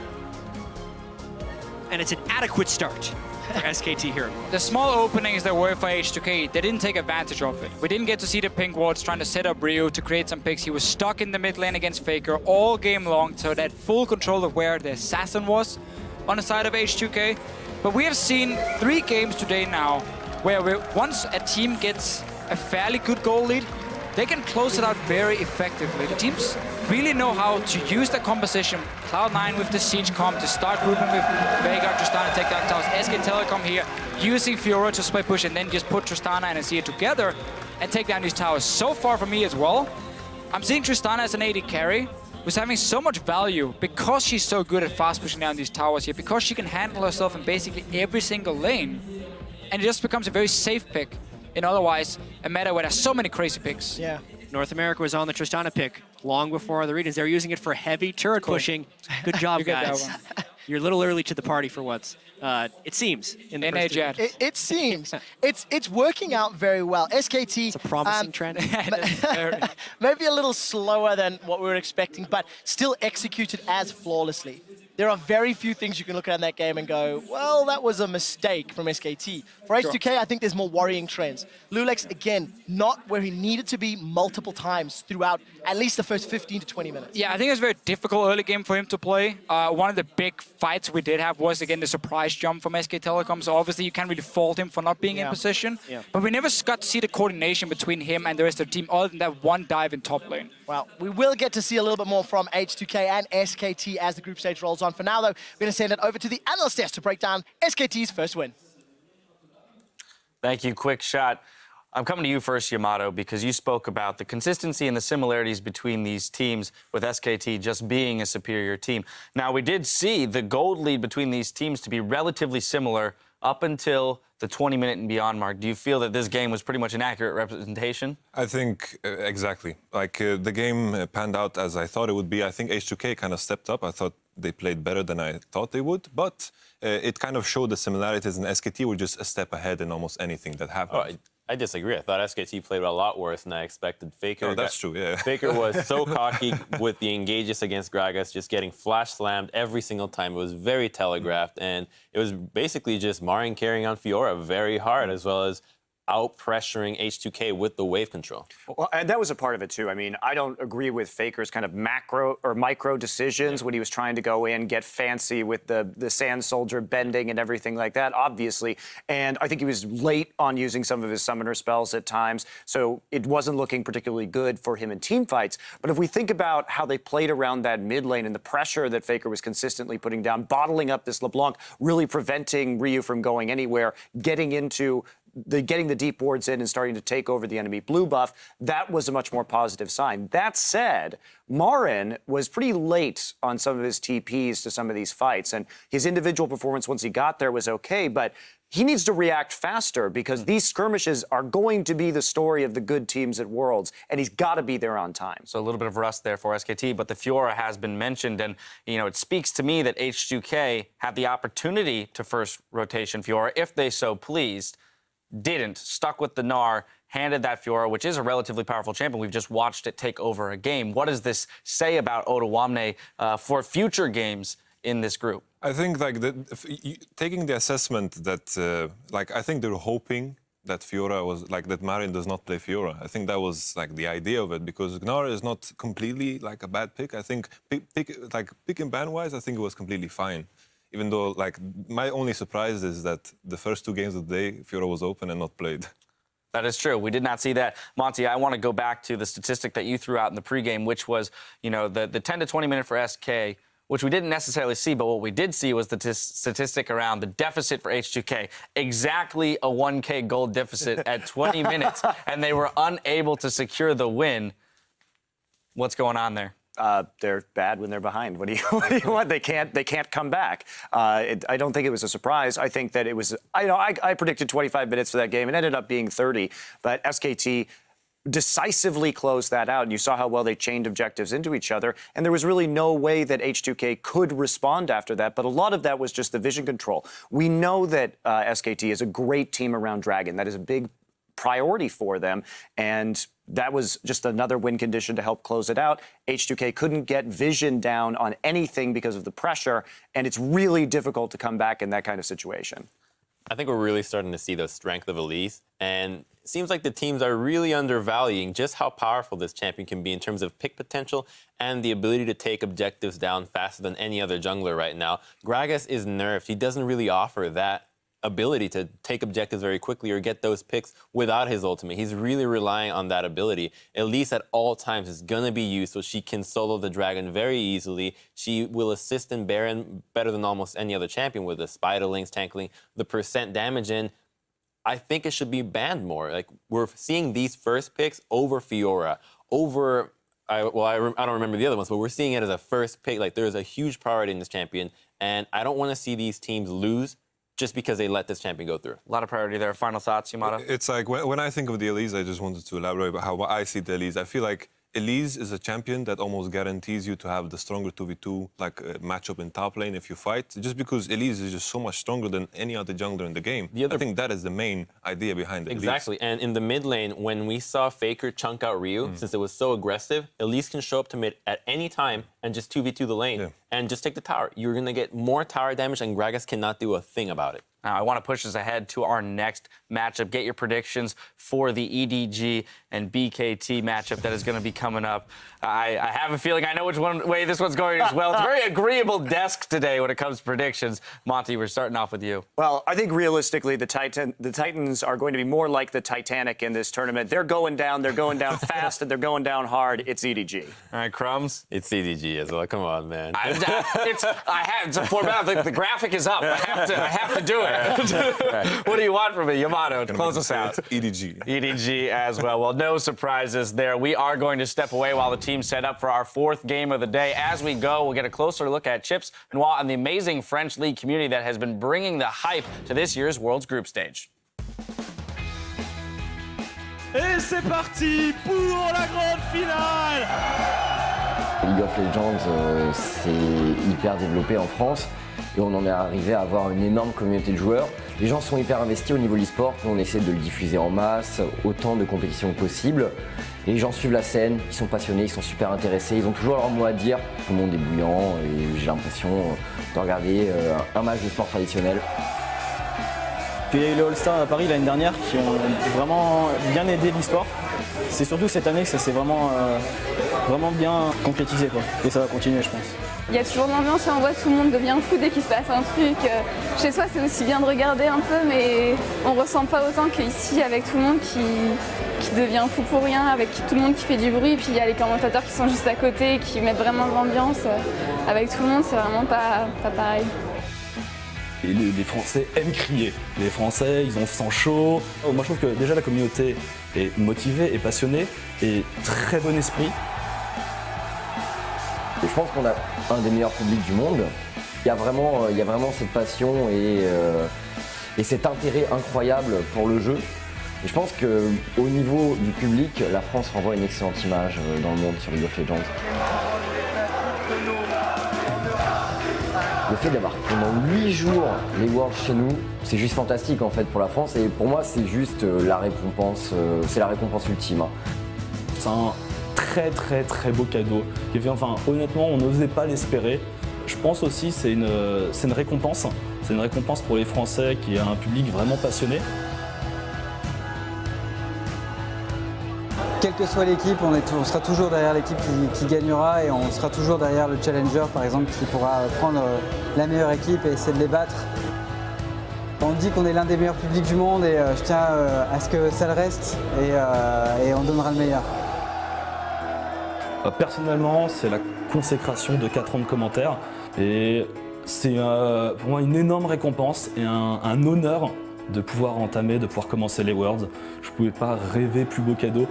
And it's an adequate start for SKT here. The small openings there were for H2K, they didn't take advantage of it. We didn't get to see the pink wards trying to set up Ryu to create some picks. He was stuck in the mid lane against Faker all game long, so that full control of where the assassin was on the side of H2K. But we have seen 3 games today now where once a team gets a fairly good goal lead, they can close it out very effectively. The teams really know how to use the composition. Cloud9 with the Siege comp to start grouping with Veigar, Tristana, take down towers. SK Telecom here using Fiora to split push and then just put Tristana and Azir together and take down these towers. So far for me as well, I'm seeing Tristana as an AD carry, who's having so much value because she's so good at fast pushing down these towers here, because she can handle herself in basically every single lane. And it just becomes a very safe pick in otherwise a meta where there's so many crazy picks. Yeah. North America was on the Tristana pick long before other regions. They were using it for heavy turret pushing. Good job, guys. You're a little early to the party for once. It seems. In the first three. It seems. It's working out very well. SKT... It's a promising trend. Maybe a little slower than what we were expecting, but still executed as flawlessly. There are very few things you can look at in that game and go, well, that was a mistake from SKT. For H2K, I think there's more worrying trends. Lulex, again, not where he needed to be multiple times throughout at least the first 15 to 20 minutes. Yeah, I think it was a very difficult early game for him to play. One of the big fights we did have was, again, the surprise jump from SK Telecom. So obviously you can't really fault him for not being in position. Yeah. But we never got to see the coordination between him and the rest of the team other than that one dive in top lane. Well, we will get to see a little bit more from H2K and SKT as the group stage rolls on. For now, though, we're going to send it over to the analyst desk to break down SKT's first win. Thank you. Quick shot. I'm coming to you first, Yamato, because you spoke about the consistency and the similarities between these teams, with SKT just being a superior team. Now, we did see the gold lead between these teams to be relatively similar up until the 20-minute and beyond mark. Do you feel that this game was pretty much an accurate representation? I think exactly. Like the game panned out as I thought it would be. I think H2K kind of stepped up. I thought they played better than I thought they would, but it kind of showed the similarities, and SKT were just a step ahead in almost anything that happened. Oh, I disagree. I thought SKT played a lot worse than I expected. Faker, oh, that's true, yeah. Faker was so cocky with the engages against Gragas, just getting flash slammed every single time. It was very telegraphed, and it was basically just Marin carrying on Fiora very hard, as well as out-pressuring H2K with the wave control. Well, and that was a part of it, too. I mean, I don't agree with Faker's kind of macro or micro decisions when he was trying to go in, get fancy with the Sand Soldier bending and everything like that, obviously. And I think he was late on using some of his summoner spells at times, so it wasn't looking particularly good for him in team fights. But if we think about how they played around that mid lane and the pressure that Faker was consistently putting down, bottling up this LeBlanc, really preventing Ryu from going anywhere, getting the deep wards in and starting to take over the enemy blue buff, that was a much more positive sign. That said, Marin was pretty late on some of his TPs to some of these fights, and his individual performance once he got there was okay, but he needs to react faster because these skirmishes are going to be the story of the good teams at Worlds, and he's got to be there on time. So a little bit of rust there for SKT, but the Fiora has been mentioned, and it speaks to me that H2K had the opportunity to first rotation Fiora if they so pleased. Didn't, stuck with the Gnar, handed that Fiora, which is a relatively powerful champion. We've just watched it take over a game. What does this say about Ottawamne for future games in this group? I think taking the assessment that, I think they were hoping that Fiora was, that Marin does not play Fiora. I think that was, the idea of it, because Gnar is not completely, a bad pick. I think, pick and ban-wise, I think it was completely fine. Even though, my only surprise is that the first two games of the day, Fiora was open and not played. That is true. We did not see that. Monty, I want to go back to the statistic that you threw out in the pregame, which was, the 10 to 20 minute for SK, which we didn't necessarily see, but what we did see was the statistic around the deficit for H2K. Exactly a 1K gold deficit at 20 minutes, and they were unable to secure the win. What's going on there? They're bad when they're behind. What do you want? They can't come back. I don't think it was a surprise. I think that it was. I predicted 25 minutes for that game. It ended up being 30. But SKT decisively closed that out, and you saw how well they chained objectives into each other. And there was really no way that H2K could respond after that. But a lot of that was just the vision control. We know that SKT is a great team around Dragon. That is a big priority for them, and that was just another win condition to help close it out. H2K couldn't get vision down on anything because of the pressure, and it's really difficult to come back in that kind of situation. I think we're really starting to see the strength of Elise, and it seems like the teams are really undervaluing just how powerful this champion can be in terms of pick potential and the ability to take objectives down faster than any other jungler right now. Gragas is nerfed. He doesn't really offer that ability to take objectives very quickly or get those picks without his ultimate. He's really relying on that ability. Elise at all times is going to be used so she can solo the dragon very easily. She will assist in Baron better than almost any other champion with the Spiderlings, Tankling, the percent damage in. I think it should be banned more. Like, we're seeing these first picks over Fiora, over... I don't remember the other ones, but we're seeing it as a first pick. Like, there's a huge priority in this champion, and I don't want to see these teams lose just because they let this champion go through. A lot of priority there. Final thoughts, Yamato? It's like when I think of the Elise, I just wanted to elaborate about how I see the Elise. I feel like Elise is a champion that almost guarantees you to have the stronger 2v2 matchup in top lane if you fight, just because Elise is just so much stronger than any other jungler in the game. I think that is the main idea behind Elise. Exactly, and in the mid lane, when we saw Faker chunk out Ryu, since it was so aggressive, Elise can show up to mid at any time and just 2v2 the lane and just take the tower. You're going to get more tower damage, and Gragas cannot do a thing about it. Now, I want to push us ahead to our next matchup. Get your predictions for the EDG and BKT matchup that is going to be coming up. I have a feeling I know which way this one's going as well. It's a very agreeable desk today when it comes to predictions. Monty, we're starting off with you. Well, I think realistically, the Titans are going to be more like the Titanic in this tournament. They're going down fast, and they're going down hard. It's EDG. All right, Crumbs? It's EDG as well. Come on, man. It's a format. The graphic is up. I have to do it. What do you want from me, Yamato? Close us out. EDG. EDG as well. Well, no surprises there. We are going to step away while the team set up for our fourth game of the day. As we go, we'll get a closer look at Chips and Noir and the amazing French League community that has been bringing the hype to this year's World's Group Stage. Et c'est parti pour la grande finale. League of Legends, c'est hyper développé en France. Et on en est arrivé à avoir une énorme communauté de joueurs. Les gens sont hyper investis au niveau de l'e-sport. On essaie de le diffuser en masse, autant de compétitions que possible. Et les gens suivent la scène, ils sont passionnés, ils sont super intéressés, ils ont toujours leur mot à dire. Tout le monde est bouillant et j'ai l'impression de regarder un match de sport traditionnel. Puis il y a eu les All-Stars à Paris l'année dernière qui ont vraiment bien aidé l'e-sport. C'est surtout cette année que ça s'est vraiment bien concrétisé, quoi. Et ça va continuer, je pense. Il y a toujours de l'ambiance et on voit tout le monde devient fou dès qu'il se passe un truc. Chez soi, c'est aussi bien de regarder un peu, mais on ressent pas autant qu'ici avec tout le monde qui devient fou pour rien, avec tout le monde qui fait du bruit. Et puis il y a les commentateurs qui sont juste à côté et qui mettent vraiment de l'ambiance. Avec tout le monde, c'est vraiment pas pareil. Et les Français aiment crier. Les Français, ils ont le sang chaud. Moi, je trouve que déjà la communauté est motivée et passionnée et très bon esprit. Et je pense qu'on a un des meilleurs publics du monde. Il y a vraiment cette passion et cet intérêt incroyable pour le jeu. Et je pense qu'au niveau du public, la France renvoie une excellente image dans le monde sur League of Legends. Le fait d'avoir pendant 8 jours les Worlds chez nous, c'est juste fantastique en fait pour la France. Et pour moi, c'est juste la récompense, c'est la récompense ultime. C'est un très beau cadeau. Enfin, honnêtement, on n'osait pas l'espérer. Je pense aussi que c'est une récompense. C'est une récompense pour les Français qui a un public vraiment passionné. Quelle que soit l'équipe, on sera toujours derrière l'équipe qui gagnera et on sera toujours derrière le challenger par exemple qui pourra prendre la meilleure équipe et essayer de les battre. On dit qu'on est l'un des meilleurs publics du monde et je tiens à ce que ça le reste et on donnera le meilleur. Personnellement, c'est la consécration de 4 ans de commentaires et c'est pour moi une énorme récompense et un honneur de pouvoir entamer, de pouvoir commencer les Worlds. Je ne pouvais pas rêver plus beau cadeau.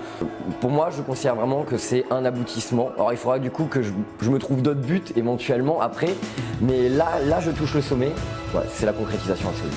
Pour moi, je considère vraiment que c'est un aboutissement. Alors il faudra du coup que je me trouve d'autres buts éventuellement après, mais là je touche le sommet. Ouais, c'est la concrétisation absolue.